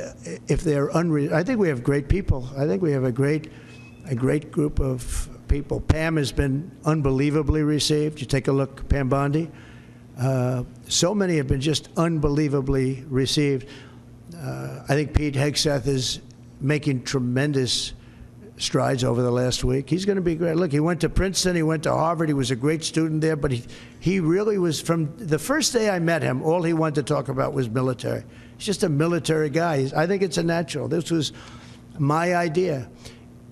if they're unreasonable, I think we have great people. I think we have a great group of people. Pam has been unbelievably received. You take a look, Pam Bondi. So many have been just unbelievably received. I think Pete Hegseth is making tremendous strides over the last week. He's going to be great. Look, he went to Princeton, he went to Harvard, he was a great student there, but he really was, from the first day I met him, all he wanted to talk about was military. He's just a military guy. I think it's a natural. This was my idea.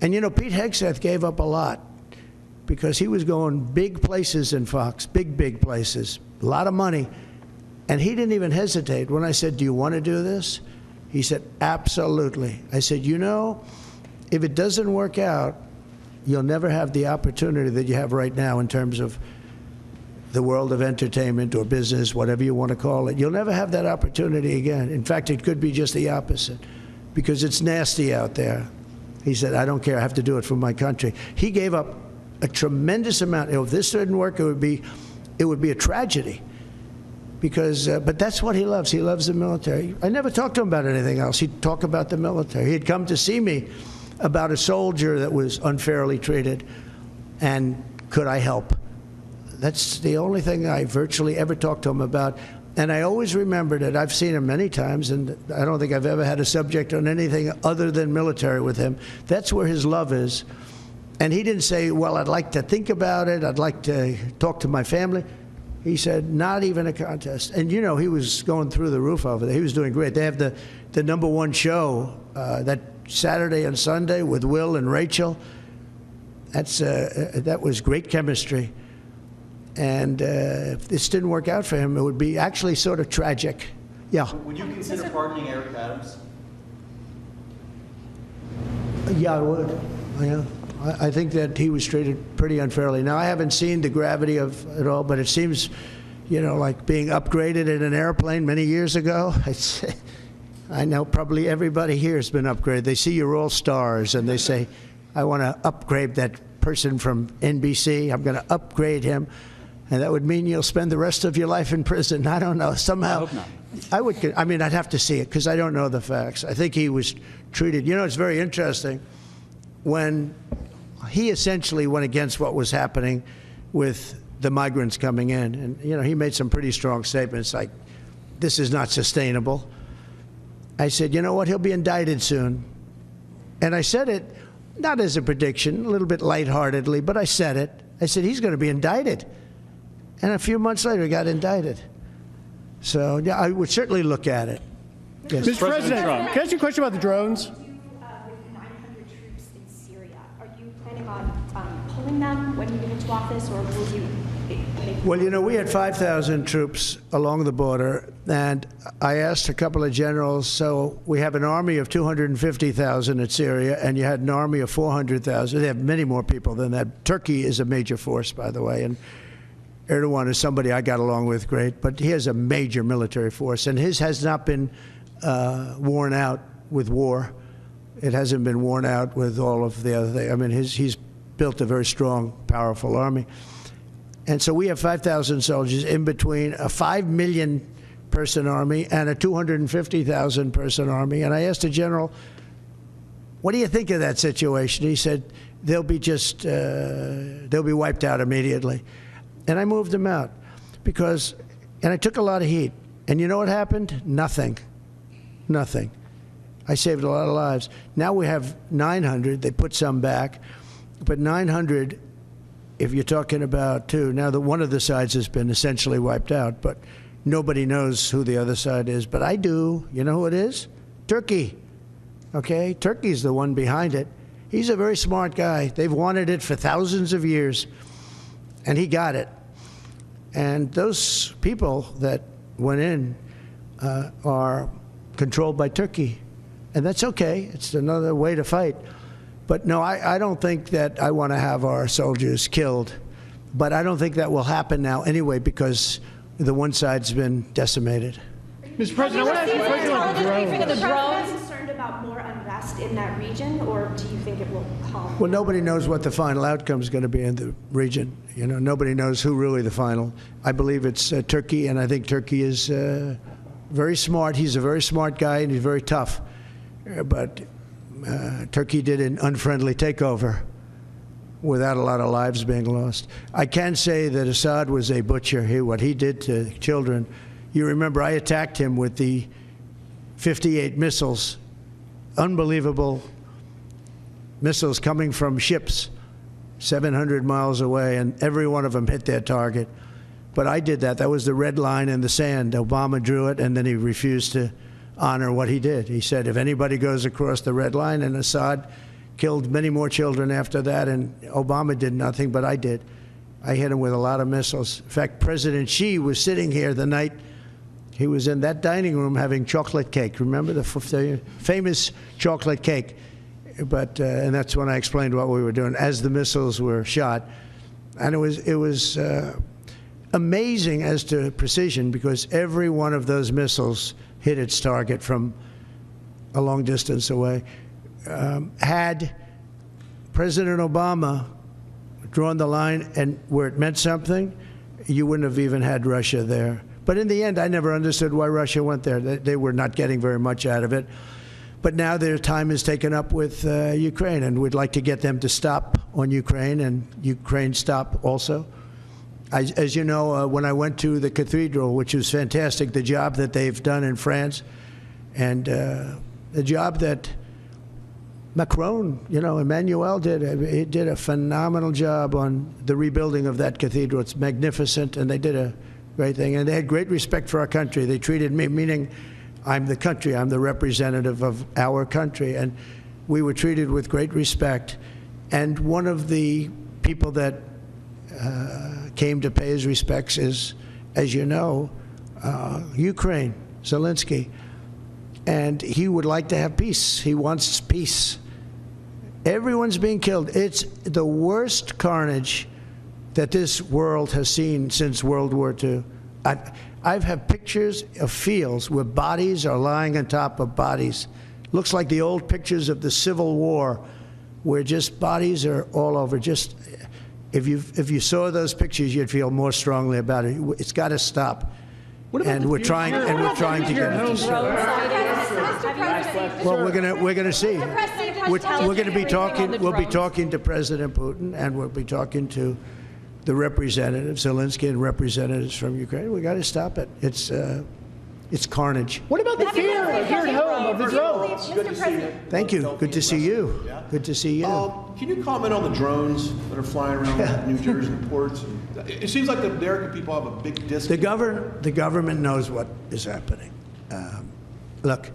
And you know, Pete Hegseth gave up a lot because he was going big places in Fox, big places, a lot of money. And he didn't even hesitate. When I said, do you want to do this? He said, absolutely. I said, you know, if it doesn't work out, you'll never have the opportunity that you have right now in terms of the world of entertainment or business, whatever you want to call it. You'll never have that opportunity again. In fact, it could be just the opposite because it's nasty out there. He said, I don't care. I have to do it for my country. He gave up a tremendous amount. If this didn't work, it would be a tragedy. Because, but that's what he loves. He loves the military. I never talked to him about anything else. He'd talk about the military. He'd come to see me about a soldier that was unfairly treated, and could I help? That's the only thing I virtually ever talked to him about. And I always remembered it. I've seen him many times, and I don't think I've ever had a subject on anything other than military with him. That's where his love is. And he didn't say, well, I'd like to think about it. I'd like to talk to my family. He said, not even a contest. And, you know, he was going through the roof over there. He was doing great. They have the #1 show that Saturday and Sunday with Will and Rachel. That was great chemistry. And if this didn't work out for him, it would be actually sort of tragic. Yeah. Would you consider pardoning Eric Adams? Yeah, I would. Yeah. I think that he was treated pretty unfairly. Now, I haven't seen the gravity of it all, but it seems, you know, like being upgraded in an airplane many years ago. I know probably everybody here has been upgraded. They see you're all stars, and they say, I want to upgrade that person from NBC. I'm going to upgrade him. And that would mean you'll spend the rest of your life in prison. I don't know. Somehow, I hope not. I mean, I'd have to see it because I don't know the facts. I think he was treated. You know, it's very interesting when he essentially went against what was happening with the migrants coming in. And, you know, he made some pretty strong statements like, this is not sustainable. I said, you know what, he'll be indicted soon. And I said it not as a prediction, a little bit lightheartedly, but I said it. I said, he's going to be indicted. And a few months later, he got indicted. So, yeah, I would certainly look at it. Yes. Mr. President, can I ask you a question about the drones? With 900 troops in Syria, are you planning on pulling them when you get into office, or will you? Well, you know, we had 5,000 troops along the border, and I asked a couple of generals, so we have an army of 250,000 in Syria, and you had an army of 400,000. They have many more people than that. Turkey is a major force, by the way, and Erdogan is somebody I got along with great, but he has a major military force, and his has not been worn out with war. It hasn't been worn out with all of the other things. I mean, he's built a very strong, powerful army. And so we have 5,000 soldiers in between a 5 million person army and a 250,000 person army. And I asked the general, what do you think of that situation? He said, they'll be wiped out immediately. And I moved them out because, and I took a lot of heat. And you know what happened? Nothing. Nothing. I saved a lot of lives. Now we have 900. They put some back. But 900, if you're talking about two, now one of the sides has been essentially wiped out, but nobody knows who the other side is. But I do. You know who it is? Turkey. Okay? Turkey's the one behind it. He's a very smart guy. They've wanted it for thousands of years, and he got it. And those people that went in are controlled by Turkey. And that's okay. It's another way to fight. But no, I don't think that I want to have our soldiers killed. But I don't think that will happen now anyway because the one side's been decimated. Mr. President, I want to ask you a question about the drones. Are you concerned about more unrest in that region, or do you think it will calm? Well, nobody knows what the final outcome is going to be in the region. You know, nobody knows who really the final. I believe it's Turkey, and I think Turkey is very smart. He's a very smart guy, and he's very tough. But Turkey did an unfriendly takeover without a lot of lives being lost. I can say that Assad was a butcher. What he did to children. You remember I attacked him with the 58 missiles, unbelievable missiles coming from ships 700 miles away, and every one of them hit their target. But I did that. That was the red line in the sand. Obama drew it, and then he refused to honor what he did. He said, if anybody goes across the red line, and Assad killed many more children after that, and Obama did nothing, but I did. I hit him with a lot of missiles. In fact, President Xi was sitting here the night he was in that dining room having chocolate cake. Remember the famous chocolate cake? But and that's when I explained what we were doing as the missiles were shot. And it was amazing as to precision because every one of those missiles hit its target from a long distance away. Had President Obama drawn the line and where it meant something, you wouldn't have even had Russia there. But in the end, I never understood why Russia went there. They were not getting very much out of it. But now their time is taken up with Ukraine, and we'd like to get them to stop on Ukraine, and Ukraine stop also. As you know, when I went to the cathedral, which was fantastic, the job that they've done in France, and the job that Macron, you know, Emmanuel did. He did a phenomenal job on the rebuilding of that cathedral. It's magnificent, and they did a great thing. And they had great respect for our country. They treated me, meaning I'm the country, I'm the representative of our country, and we were treated with great respect. And one of the people that came to pay his respects is, as you know, Ukraine, Zelensky. And he would like to have peace. He wants peace. Everyone's being killed. It's the worst carnage that this world has seen since World War II. I've had pictures of fields where bodies are lying on top of bodies. Looks like the old pictures of the Civil War, where just bodies are all over. Just If you saw those pictures, you'd feel more strongly about it. It's got to stop. And we're trying to get it to stop. Well, we're gonna see. We're gonna be talking. We'll be talking to President Putin, and we'll be talking to the representatives, Zelensky and representatives from Ukraine. We got to stop it. It's carnage. What about the fear here at home of the drones? Thank you. Good to see you. Good to see you. Can you comment on the drones that are flying around New Jersey ports? It seems like the American people have a big disconnect. The government knows what is happening. Look,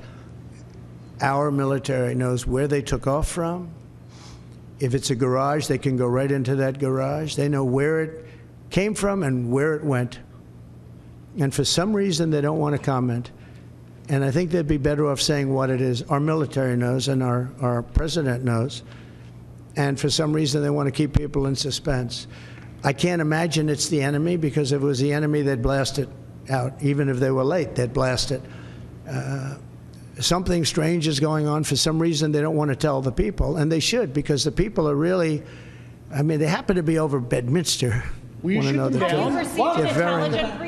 our military knows where they took off from. If it's a garage, they can go right into that garage. They know where it came from and where it went. And for some reason, they don't want to comment. And I think they'd be better off saying what it is. Our military knows, and our president knows. And for some reason, they want to keep people in suspense. I can't imagine it's the enemy, because if it was the enemy, they'd blast it out. Even if they were late, they'd blast it. Something strange is going on. For some reason, they don't want to tell the people, and they should, because the people are really, I mean, they happen to be over Bedminster. Will you shoot them down?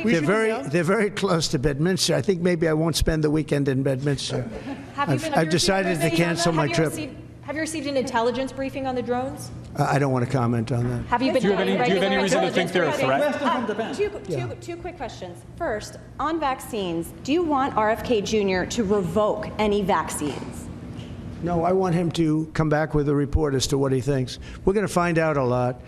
They're very close to Bedminster. I think maybe I won't spend the weekend in Bedminster. I've decided to cancel my trip. Have you received an intelligence briefing on the drones? I don't want to comment on that. Have you been do you have any reason to think they're a threat? Two quick questions. First, on vaccines, do you want RFK Jr. to revoke any vaccines? No, I want him to come back with a report as to what he thinks. We're going to find out a lot.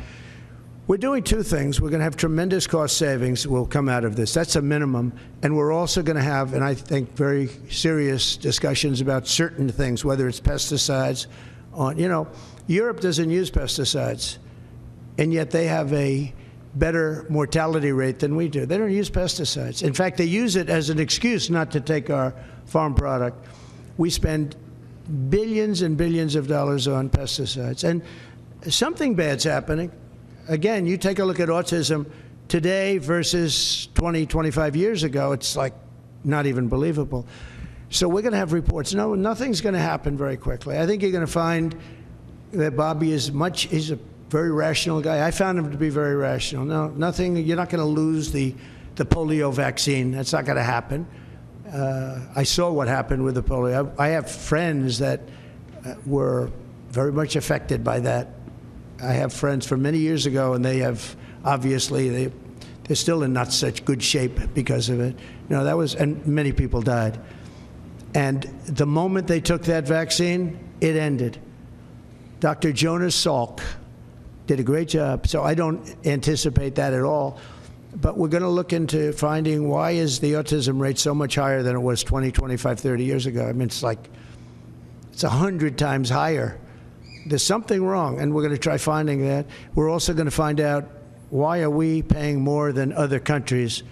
We're doing two things. We're going to have tremendous cost savings that will come out of this. That's a minimum. And we're also going to have, and I think, very serious discussions about certain things, whether it's pesticides. Europe doesn't use pesticides, and yet they have a better mortality rate than we do. They don't use pesticides. In fact, they use it as an excuse not to take our farm product. We spend billions and billions of dollars on pesticides. And something bad's happening. Again, you take a look at autism today versus 20, 25 years ago, it's like not even believable. So we're going to have reports. No, nothing's going to happen very quickly. I think you're going to find that Bobby he's a very rational guy. I found him to be very rational. No, nothing, you're not going to lose the polio vaccine. That's not going to happen. I saw what happened with the polio. I have friends that were very much affected by that. I have friends from many years ago, and they have, obviously, they're still in not such good shape because of it. And many people died. And the moment they took that vaccine, it ended. Dr. Jonas Salk did a great job, so I don't anticipate that at all. But we're going to look into finding why is the autism rate so much higher than it was 20, 25, 30 years ago. I mean, it's 100 times higher. There's something wrong, and we're going to try finding that. We're also going to find out why are we paying more than other countries.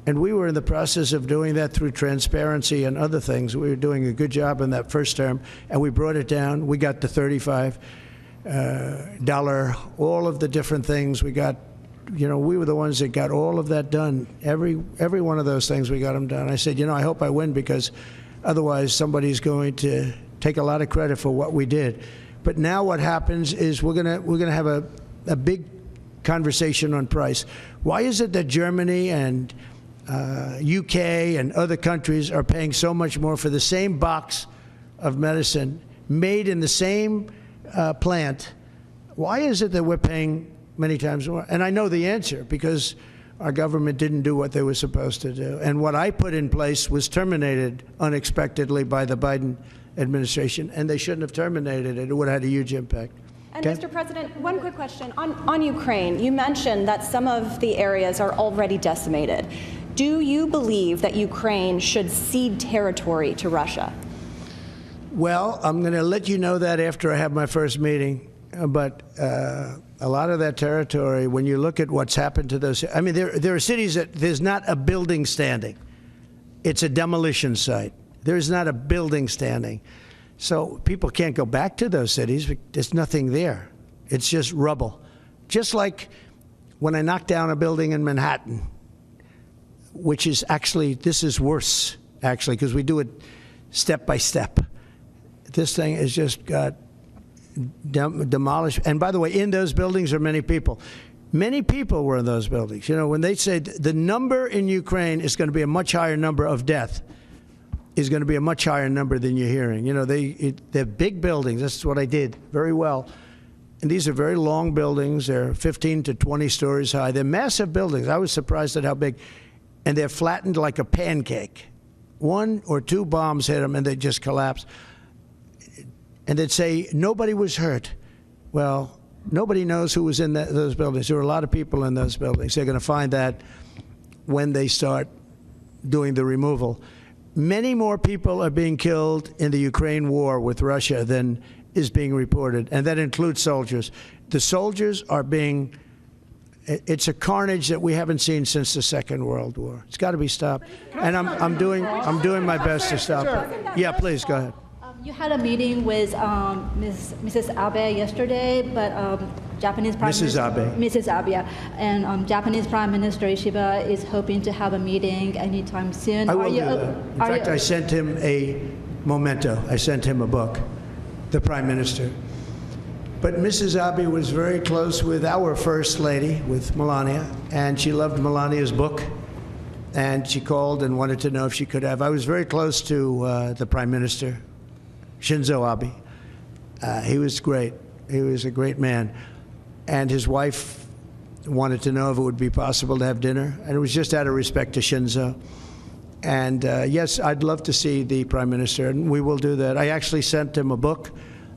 And we were in the process of doing that through transparency and other things. We were doing a good job in that first term, and we brought it down. We got the $35, all of the different things. We got, we were the ones that got all of that done. Every one of those things, we got them done. I said, I hope I win, because otherwise somebody's going to take a lot of credit for what we did. But now what happens is we're gonna have a big conversation on price. Why is it that Germany and UK and other countries are paying so much more for the same box of medicine made in the same plant? Why is it that we're paying many times more? And I know the answer, because our government didn't do what they were supposed to do. And what I put in place was terminated unexpectedly by the Biden administration, and they shouldn't have terminated it. It would have had a huge impact. And Mr. President, one quick question. On Ukraine, you mentioned that some of the areas are already decimated. Do you believe that Ukraine should cede territory to Russia? Well, I'm going to let you know that after I have my first meeting. But a lot of that territory, when you look at what's happened to those, I mean, there are cities that there's not a building standing. It's a demolition site. There's not a building standing. So people can't go back to those cities. There's nothing there. It's just rubble. Just like when I knocked down a building in Manhattan, which is actually, this is worse, actually, because we do it step by step. This thing has just got demolish. And by the way, in those buildings are many people. Many people were in those buildings. You know, when they say the number in Ukraine is going to be a much higher number of death, is going to be a much higher number than you're hearing. You know, they're big buildings. That's what I did very well. And these are very long buildings. They're 15 to 20 stories high. They're massive buildings. I was surprised at how big. And they're flattened like a pancake. 1 or 2 bombs hit them and they just collapse. And they'd say, nobody was hurt. Well, nobody knows who was in those buildings. There were a lot of people in those buildings. They're going to find that when they start doing the removal. Many more people are being killed in the Ukraine war with Russia than is being reported, and that includes soldiers. The soldiers are being, it's a carnage that we haven't seen since the Second World War. It's got to be stopped, and I'm doing my best to stop it. Yeah, please, go ahead. You had a meeting with Mrs. Abe yesterday, but Japanese Prime Minister Mrs. Abe, yeah, and Japanese Prime Minister Ishiba is hoping to have a meeting anytime soon. I will do that. In fact, I sent him a memento. I sent him a book, the Prime Minister. But Mrs. Abe was very close with our First Lady, with Melania, and she loved Melania's book. And she called and wanted to know if she could have. I was very close to the Prime Minister, Shinzo Abe. He was great. He was a great man. And his wife wanted to know if it would be possible to have dinner. And it was just out of respect to Shinzo. And yes, I'd love to see the Prime Minister, and we will do that. I actually sent him a book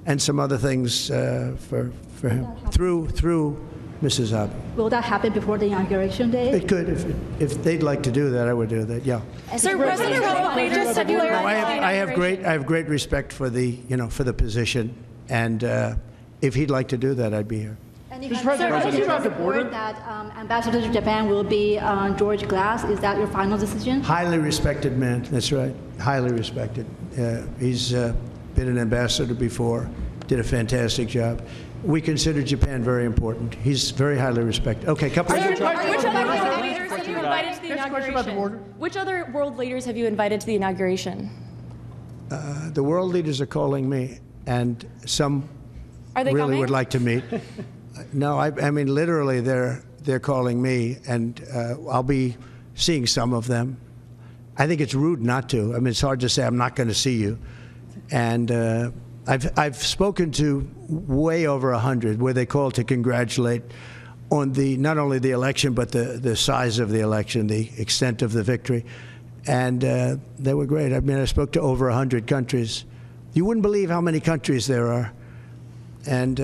and some other things for him through Mrs. Abe. Will that happen before the inauguration day? It could. If they'd like to do that, I would do that, yeah. Sir, President Trump, just to I have great respect for the, for the position, and if he'd like to do that, I'd be here. And if report that Ambassador to Japan will be George Glass, is that your final decision? Highly respected man, that's right. Highly respected. He's been an ambassador before, did a fantastic job. We consider Japan very important. He's very highly respected. Okay, couple of Which other world leaders have you invited to the inauguration? Which other world leaders have you invited to the inauguration? The world leaders are calling me, and some really coming? Would like to meet. No, I mean literally, they're calling me, and I'll be seeing some of them. I think it's rude not to. I mean, it's hard to say I'm not going to see you, and I've spoken to way over 100 where they called to congratulate on not only the election but the size of the election, the extent of the victory, and they were great. I mean, I spoke to over 100 countries. You wouldn't believe how many countries there are. And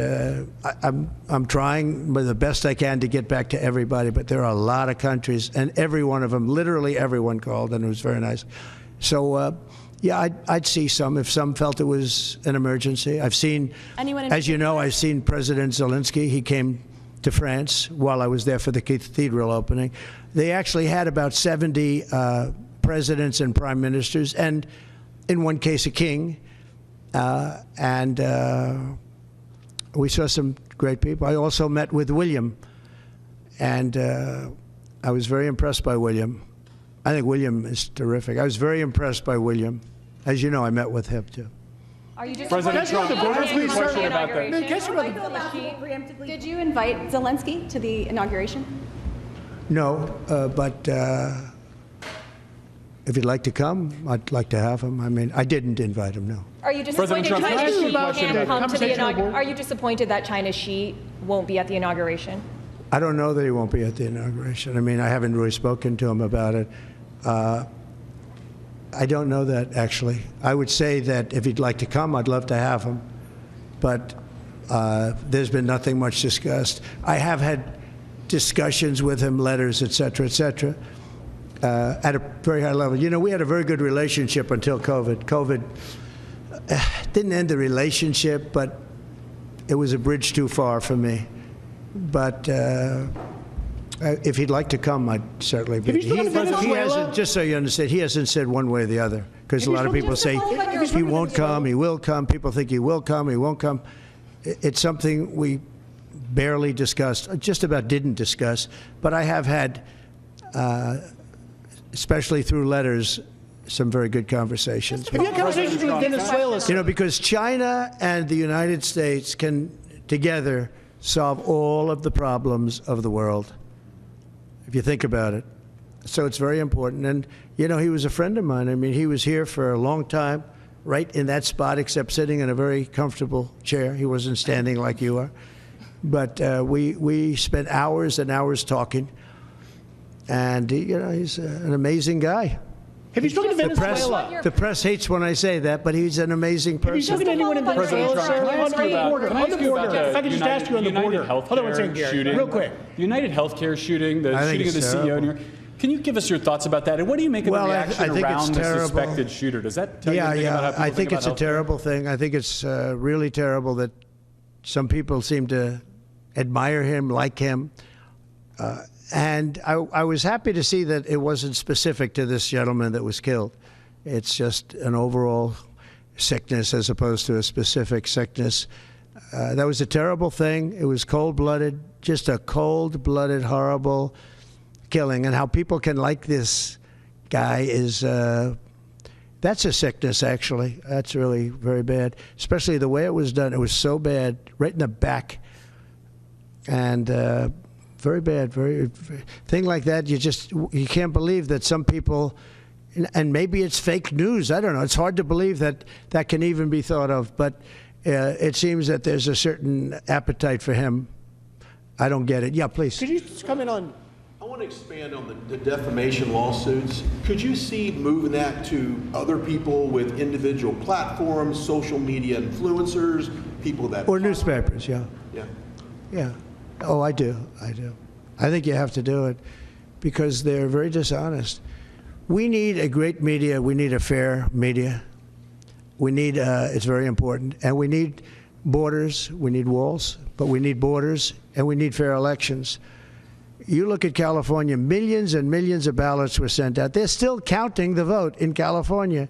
I'm trying with the best I can to get back to everybody, but there are a lot of countries, and every one of them, literally everyone called, and it was very nice. So, yeah, I'd see some if some felt it was an emergency. I've seen, as you know, I've seen President Zelensky. He came to France while I was there for the cathedral opening. They actually had about 70 presidents and prime ministers, and in one case, a king, we saw some great people. I also met with William, and I was very impressed by William. I think William is terrific. I was very impressed by William. As you know, I met with him, too. Are you just President Trump, question about that. Did you invite Zelensky to the inauguration? No, but if he'd like to come, I'd like to have him. I mean, I didn't invite him, no. Are you disappointed China Xi can't come to the inauguration? Are you disappointed that China Xi won't be at the inauguration? I don't know that he won't be at the inauguration. I mean, I haven't really spoken to him about it. I don't know that, actually. I would say that if he'd like to come, I'd love to have him. But there's been nothing much discussed. I have had discussions with him, letters, et cetera, at a very high level. You know, we had a very good relationship until COVID. COVID didn't end the relationship, but it was a bridge too far for me. But if he'd like to come, I'd certainly be. He hasn't, just so you understand, he hasn't said one way or the other. Because a lot of people say he won't come, he will come. People think he will come, he won't come. It's something we barely discussed, just about didn't discuss. But I have had, especially through letters, some very good conversations. Have you had conversations with Venezuela? You know, because China and the United States can together solve all of the problems of the world, if you think about it. So it's very important. And, you know, he was a friend of mine. I mean, he was here for a long time, right in that spot, except sitting in a very comfortable chair. He wasn't standing like you are. But we spent hours and hours talking. And, you know, he's an amazing guy. Have you spoken to Venezuela? The press hates when I say that, but he's an amazing person. Have you spoken to anyone in Venezuela, sir? On the border. Can I ask you about If I could just ask you on the border. United Hold on one second, Healthcare Gary. shooting? Real quick. The United Healthcare shooting, the shooting of the CEO. terrible. Can you give us your thoughts about that? And what do you make of the reaction I think around it's the terrible. suspected shooter? Does that tell you Yeah, anything about how yeah. people I think it's a about healthcare? terrible thing. I think it's really terrible that some people seem to admire him, like him. And I was happy to see that it wasn't specific to this gentleman that was killed. It's just an overall sickness as opposed to a specific sickness. That was a terrible thing. It was cold-blooded, just a cold-blooded, horrible killing. And how people can like this guy is, that's a sickness, actually. That's really very bad, especially the way it was done. It was so bad, right in the back. And very bad, very thing like that. You can't believe that some people, and maybe it's fake news. I don't know. It's hard to believe that that can even be thought of. But it seems that there's a certain appetite for him. I don't get it. Yeah, please. Could you just comment on? I want to expand on the defamation lawsuits. Could you see moving that to other people with individual platforms, social media influencers, people that... Or newspapers, yeah. Yeah. Yeah. Oh, I do. I do. I think you have to do it because they're very dishonest. We need a great media. We need a fair media. We need, it's very important. And we need borders. We need walls, but we need borders and we need fair elections. You look at California, millions and millions of ballots were sent out. They're still counting the vote in California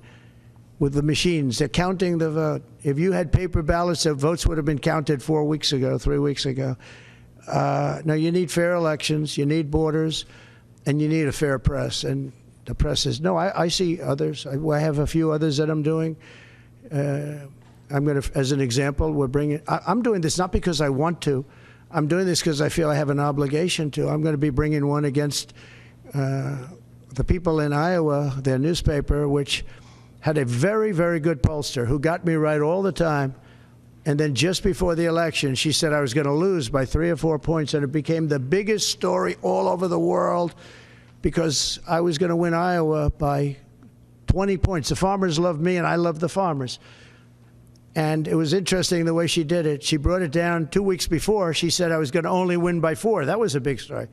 with the machines. They're counting the vote. If you had paper ballots, the votes would have been counted 4 weeks ago, 3 weeks ago. Now, you need fair elections, you need borders, and you need a fair press. And the press is, no, I see others. I have a few others that I'm doing. I'm going to, as an example, I'm doing this not because I want to. I'm doing this because I feel I have an obligation to. I'm going to be bringing one against the people in Iowa, their newspaper, which had a very, very good pollster who got me right all the time. And then just before the election, she said I was going to lose by 3 or 4 points, and it became the biggest story all over the world because I was going to win Iowa by 20 points. The farmers loved me, and I loved the farmers. And it was interesting the way she did it. She brought it down 2 weeks before. She said I was going to only win by 4. That was a big story.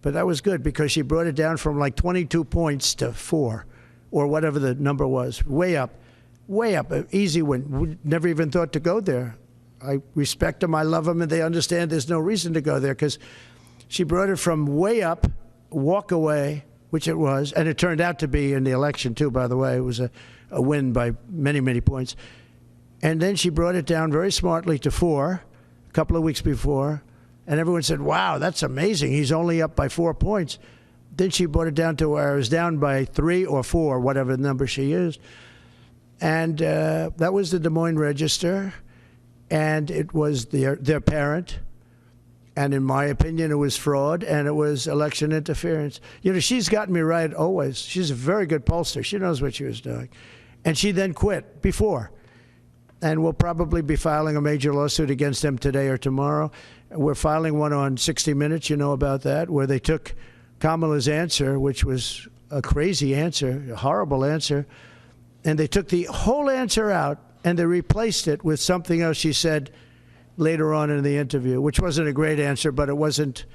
But that was good because she brought it down from like 22 points to 4 or whatever the number was, way up. Way up, an easy win. Never even thought to go there. I respect them, I love them, and they understand there's no reason to go there because she brought it from way up, walk away, which it was, and it turned out to be in the election too, by the way. It was a win by many, many points. And then she brought it down very smartly to 4 a couple of weeks before, and everyone said, wow, that's amazing. He's only up by 4 points. Then she brought it down to where I was down by 3 or 4, whatever number she used. And that was the Des Moines Register, and it was their parent. And in my opinion, it was fraud, and it was election interference. You know, she's gotten me right always. She's a very good pollster. She knows what she was doing. And she then quit before. And we'll probably be filing a major lawsuit against them today or tomorrow. We're filing one on 60 Minutes, you know about that, where they took Kamala's answer, which was a crazy answer, a horrible answer, and they took the whole answer out and they replaced it with something else she said later on in the interview, which wasn't a great answer, but it wasn't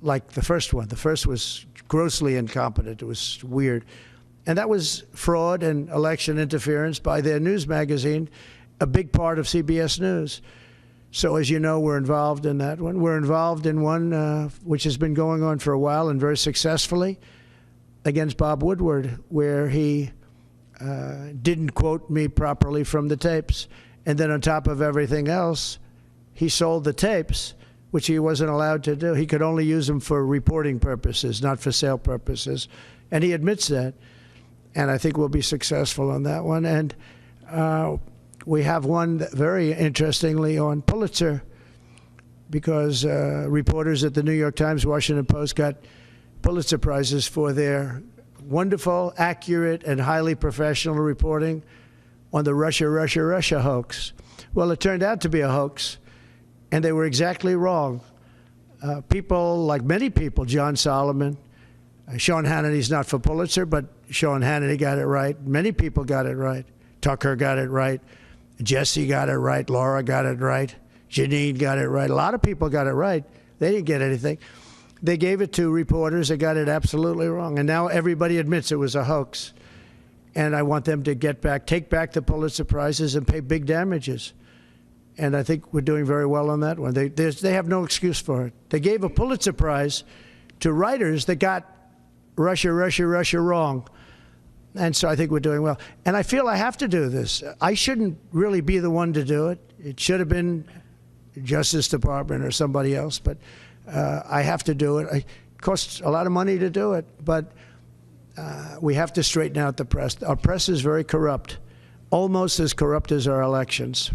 like the first one. The first was grossly incompetent. It was weird. And that was fraud and election interference by their news magazine, a big part of CBS News. So as you know, we're involved in that one. We're involved in one which has been going on for a while and very successfully against Bob Woodward, where he didn't quote me properly from the tapes. And then on top of everything else, he sold the tapes, which he wasn't allowed to do. He could only use them for reporting purposes, not for sale purposes. And he admits that. and I think we'll be successful on that one. And we have one that very interestingly on Pulitzer, because reporters at the New York Times, Washington Post got Pulitzer Prizes for their wonderful, accurate, and highly professional reporting on the Russia hoax. Well, it turned out to be a hoax, and they were exactly wrong. People, like many people, John Solomon, Sean Hannity's not for Pulitzer, but Sean Hannity got it right. Many people got it right. Tucker got it right. Jesse got it right. Laura got it right. Janine got it right. A lot of people got it right. They didn't get anything. They gave it to reporters that got it absolutely wrong. And now everybody admits it was a hoax. And I want them to take back the Pulitzer Prizes and pay big damages. And I think we're doing very well on that one. They have no excuse for it. They gave a Pulitzer Prize to writers that got Russia wrong. And so I think we're doing well. And I feel I have to do this. I shouldn't really be the one to do it. It should have been Justice Department or somebody else, but I have to do it. It costs a lot of money to do it, but we have to straighten out the press. Our press is very corrupt, almost as corrupt as our elections.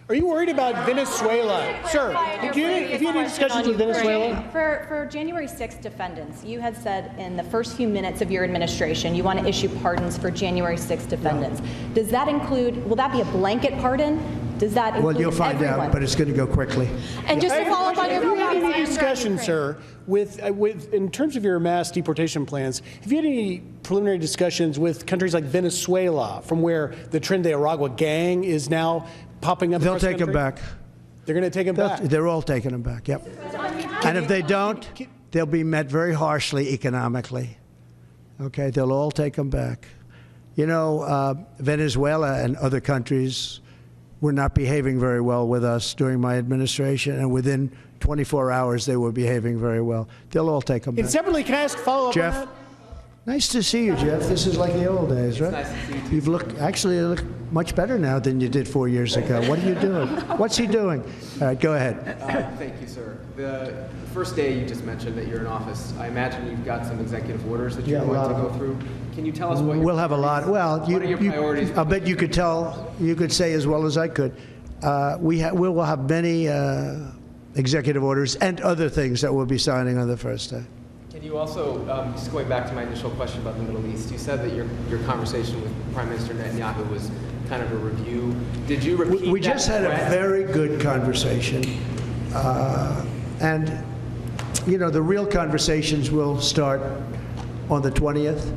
Are you worried about Venezuela? Sir, have you had any discussions with Venezuela? For January 6th defendants, you had said in the first few minutes of your administration you want to issue pardons for January 6th defendants. No. Does that include, will that be a blanket pardon? Does that include Well, you'll find everyone? out, but it's going to go quickly. And just to follow up on your Have you had any discussions, sir, with in terms of your mass deportation plans, have you had any preliminary discussions with countries like Venezuela, from where the Tren de Aragua gang is now popping up? They'll take them back. They're going to take them back? They're all taking them back, yep. And if they don't, they'll be met very harshly economically. Okay, they'll all take them back. You know, Venezuela and other countries were not behaving very well with us during my administration, and within 24 hours they were behaving very well. They'll all take them back. And separately, can I ask a follow-up Jeff? on that? Nice to see you, Jeff. This is like the old days, right? Nice to see you too. You look much better now than you did 4 years ago. What are you doing? What's he doing? All right, go ahead. Thank you, sir. The first day you just mentioned that you're in office, I imagine you've got some executive orders that you're going to go through. Can you tell us what We'll have a lot. Well, what are your priorities? I bet you could tell. You could say as well as I could. We will have many executive orders and other things that we'll be signing on the first day. Can you also, just going back to my initial question about the Middle East, you said that your conversation with Prime Minister Netanyahu was kind of a review. Did you repeat We just had a very good conversation. And, you know, the real conversations will start on the 20th.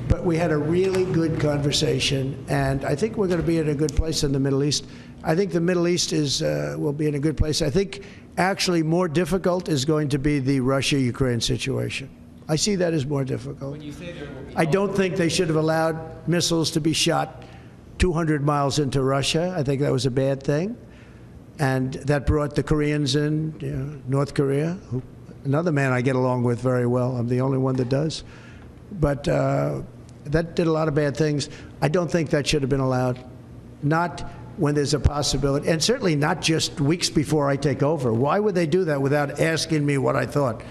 But we had a really good conversation, and I think we're going to be in a good place in the Middle East. I think the Middle East will be in a good place. I think actually more difficult is going to be the Russia-Ukraine situation. I see that as more difficult. When you say there will be I don't think they should have allowed missiles to be shot 200 miles into Russia. I think that was a bad thing. And that brought the Koreans in, you know, North Korea, another man I get along with very well. I'm the only one that does. But that did a lot of bad things. I don't think that should have been allowed. Not when there's a possibility, and certainly not just weeks before I take over. Why would they do that without asking me what I thought?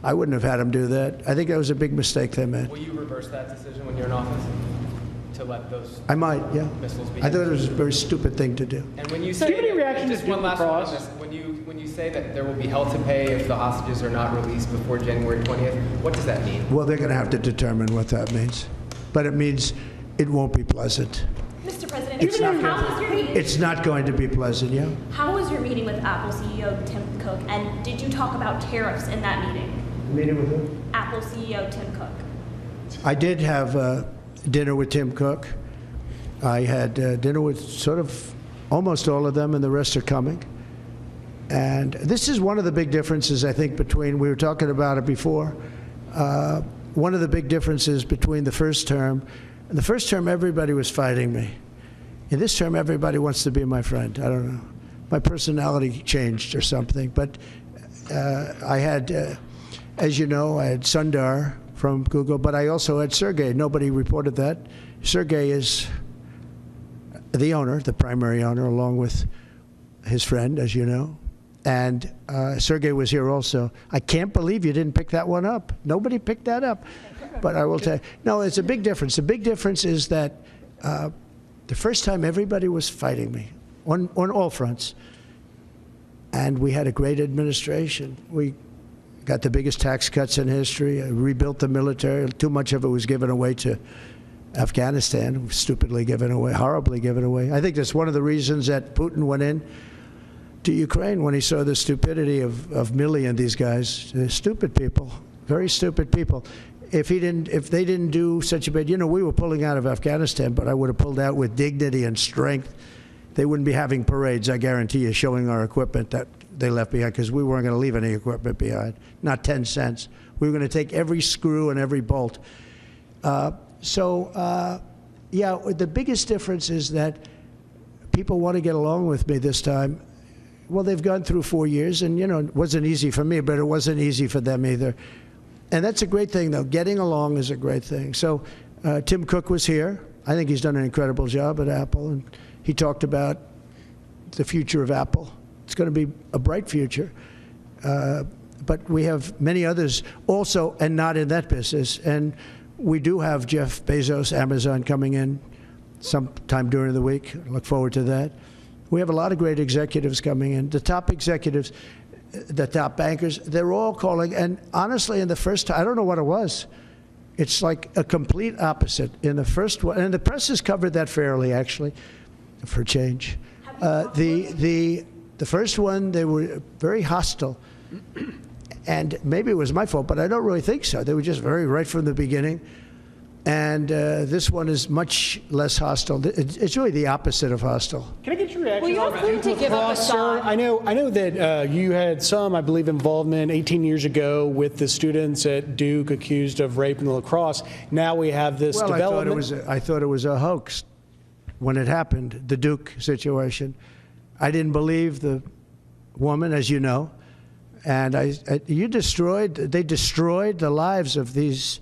I wouldn't have had them do that. I think that was a big mistake they made. Will you reverse that decision when you're in office? To let those I might, yeah. missiles be I thought it was a very stupid thing to do. And when you So say, do you have any reaction just to one last one on Cross? this, when you say that there will be hell to pay if the hostages are not released before January 20th, what does that mean? Well, they're going to have to determine what that means. But it means it won't be pleasant. Mr. President, It's how was your meeting? It's not going to be pleasant, yeah? How was your meeting with Apple CEO Tim Cook, and did you talk about tariffs in that meeting? Meeting with who? Apple CEO Tim Cook. I did have dinner with Tim Cook. I had dinner with sort of almost all of them, and the rest are coming. And this is one of the big differences, I think, between, we were talking about it before, one of the big differences between the first term. In the first term, everybody was fighting me. In this term, everybody wants to be my friend. I don't know. My personality changed or something. But I had, as you know, I had Sundar from Google, but I also had Sergey. Nobody reported that. Sergey is the owner, the primary owner, along with his friend, as you know. And Sergey was here also. I can't believe you didn't pick that one up. Nobody picked that up. But I will tell you, no, it's a big difference. The big difference is that the first time everybody was fighting me on all fronts. And we had a great administration. We got the biggest tax cuts in history, rebuilt the military. Too much of it was given away to Afghanistan, stupidly given away, horribly given away. I think that's one of the reasons that Putin went in to Ukraine when he saw the stupidity of Milley and these guys. They're stupid people, very stupid people. If they didn't do such a bad, we were pulling out of Afghanistan, but I would have pulled out with dignity and strength. They wouldn't be having parades, I guarantee you, showing our equipment that they left behind, because we weren't going to leave any equipment behind, not 10 cents. We were going to take every screw and every bolt. Yeah, the biggest difference is that people want to get along with me this time. Well, they've gone through 4 years, and, it wasn't easy for me, but it wasn't easy for them either. And that's a great thing, though. Getting along is a great thing. So Tim Cook was here. I think he's done an incredible job at Apple, and he talked about the future of Apple. It's going to be a bright future. But we have many others also, and not in that business. And we do have Jeff Bezos, Amazon, coming in sometime during the week. I look forward to that. We have a lot of great executives coming in. The top executives, the top bankers, they're all calling. And honestly, in the first time, I don't know what it was. It's like a complete opposite. In the first one, and the press has covered that fairly, actually, for change. The first one, they were very hostile. And maybe it was my fault, but I don't really think so. They were just very right from the beginning. And this one is much less hostile. It's really the opposite of hostile. Can I get your reaction? Well, you don't need to give up a song. I know that you had some, I believe, involvement 18 years ago with the students at Duke accused of rape in the lacrosse. Now we have this development. I thought it was a hoax when it happened, the Duke situation. I didn't believe the woman, as you know. And they destroyed the lives of these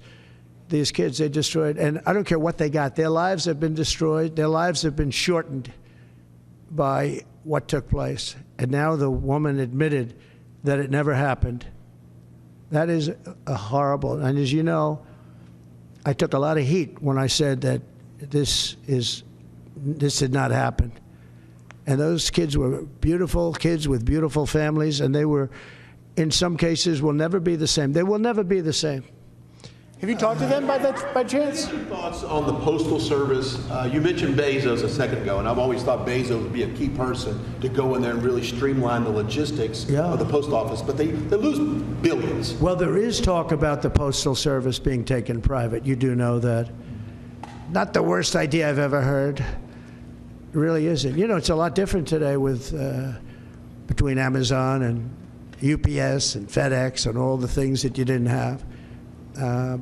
kids. They destroyed, and I don't care what they got. Their lives have been destroyed. Their lives have been shortened by what took place. And now the woman admitted that it never happened. That is a horrible. And as you know, I took a lot of heat when I said that this did not happen. And those kids were beautiful kids with beautiful families, and they were, in some cases, will never be the same. They will never be the same. Have you talked to them by chance? Your thoughts on the Postal Service? You mentioned Bezos a second ago, and I've always thought Bezos would be a key person to go in there and really streamline the logistics of the post office, but they lose billions. Well, there is talk about the Postal Service being taken private. You do know that. Not the worst idea I've ever heard. It really isn't. It's a lot different today with between Amazon and UPS and FedEx and all the things that you didn't have.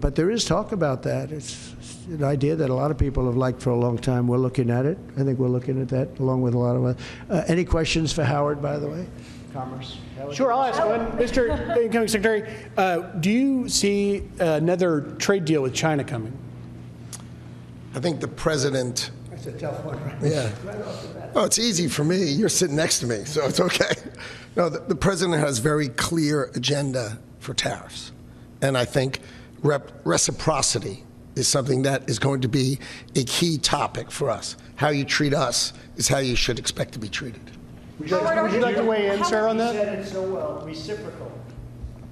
But there is talk about that. It's an idea that a lot of people have liked for a long time. We're looking at it. I think we're looking at that along with a lot of others. Any questions for Howard, by the way? Commerce. Sure, I'll ask one. Mr. Incoming Secretary, do you see another trade deal with China coming? I think the president... That's a tough one, right? Yeah. Right off the bat. Oh, it's easy for me. You're sitting next to me, so it's okay. No, the president has very clear agenda for tariffs. And I think reciprocity is something that is going to be a key topic for us. How you treat us is how you should expect to be treated. Would you like to weigh in, sir, on that? You said it so well, reciprocal.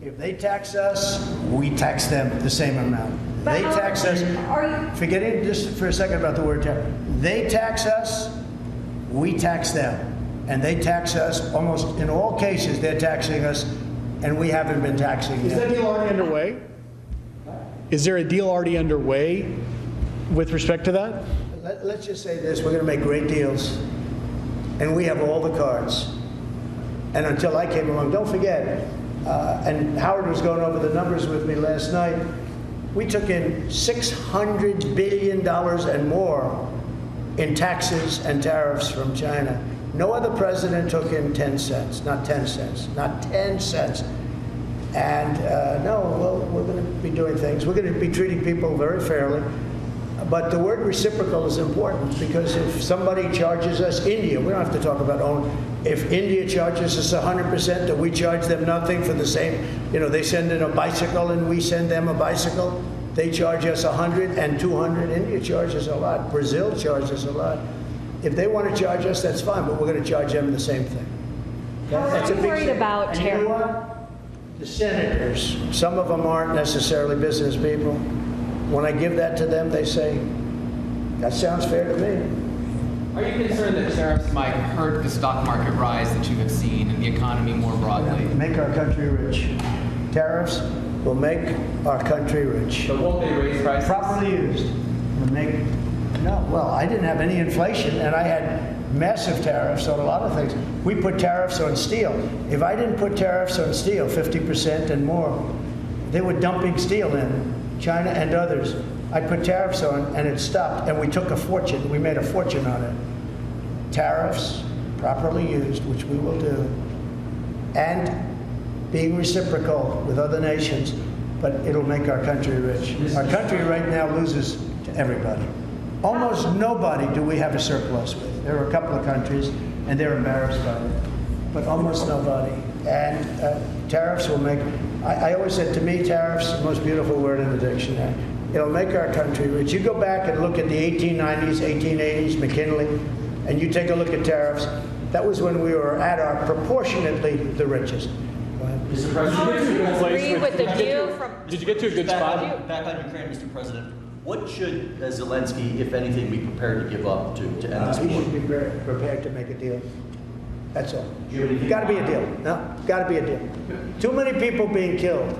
If they tax us, we tax them the same amount. They tax us, forgetting just for a second about the word tax, they tax us, we tax them. And they tax us, almost in all cases, they're taxing us, and we haven't been taxing them. Is that deal already underway? Is there a deal already underway with respect to that? Let's just say this, we're going to make great deals, and we have all the cards. And until I came along, don't forget, and Howard was going over the numbers with me last night, we took in $600 billion and more in taxes and tariffs from China. No other president took in 10 cents, not 10 cents, not 10 cents. And no, we're going to be doing things. We're going to be treating people very fairly. But the word reciprocal is important, because if somebody charges us, India, we don't have to talk about If India charges us 100%, do we charge them nothing for the same? You know, they send in a bicycle and we send them a bicycle. They charge us 100 and 200. India charges a lot. Brazil charges a lot. If they want to charge us, that's fine, but we're going to charge them the same thing. That's a big worried thing. about And you know what? The senators, some of them aren't necessarily business people. When I give that to them, they say, that sounds fair to me. Are you concerned that tariffs might hurt the stock market rise that you have seen and the economy more broadly? Make our country rich. Tariffs will make our country rich. But won't they raise prices? Properly used. No, well, I didn't have any inflation, and I had massive tariffs on a lot of things. We put tariffs on steel. If I didn't put tariffs on steel, 50% and more, they were dumping steel in, China and others. I put tariffs on, and it stopped, and we took a fortune. We made a fortune on it. Tariffs, properly used, which we will do, and being reciprocal with other nations, but it'll make our country rich. Our country right now loses to everybody. Almost nobody do we have a surplus with. There are a couple of countries, and they're embarrassed by it, but almost nobody. And tariffs will make, I always said, to me, tariffs, the most beautiful word in the dictionary. It'll make our country rich. You go back and look at the 1890s, 1880s, McKinley, and you take a look at tariffs. That was when we were at our proportionately the richest. Mr. President, did you get to a good spot? Back on Ukraine, Mr. President. What should Zelensky, if anything, be prepared to give up to end this war? He should be prepared to make a deal. That's all. Got to be a deal. No, got to be a deal. Too many people being killed.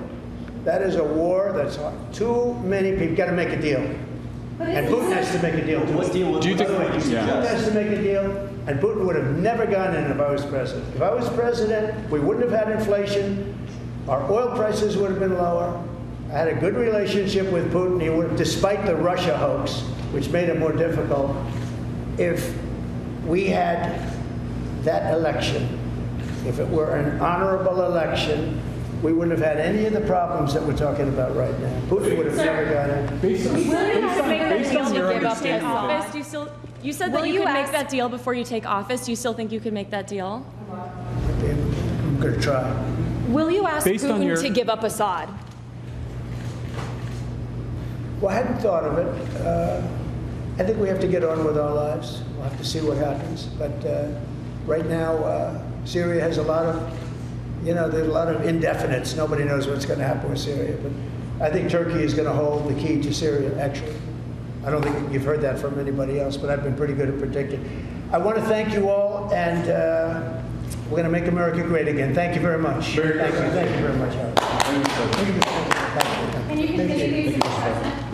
That is a war that's hard. Too many people. Got to make a deal. And Putin has to make a deal too. What deal do you think? Putin has to make a deal, and Putin would have never gone in if I was president. If I was president, we wouldn't have had inflation. Our oil prices would have been lower. I had a good relationship with Putin. He would, despite the Russia hoax, which made it more difficult. If we had that election, if it were an honorable election, we wouldn't have had any of the problems that we're talking about right now. Putin would have never got in. Based on your understanding, you said that you could make that deal before you take office. Do you still think you could make that deal? I'm going to try. Will you ask Putin to give up Assad? Well, I hadn't thought of it. I think we have to get on with our lives. We'll have to see what happens. But right now, Syria has a lot of, there's a lot of indefinites. Nobody knows what's going to happen with Syria. But I think Turkey is going to hold the key to Syria, actually. I don't think you've heard that from anybody else, but I've been pretty good at predicting. I want to thank you all, and we're going to make America great again. Thank you very much. Thank you very much, Howard. Can you continue, Mr. President?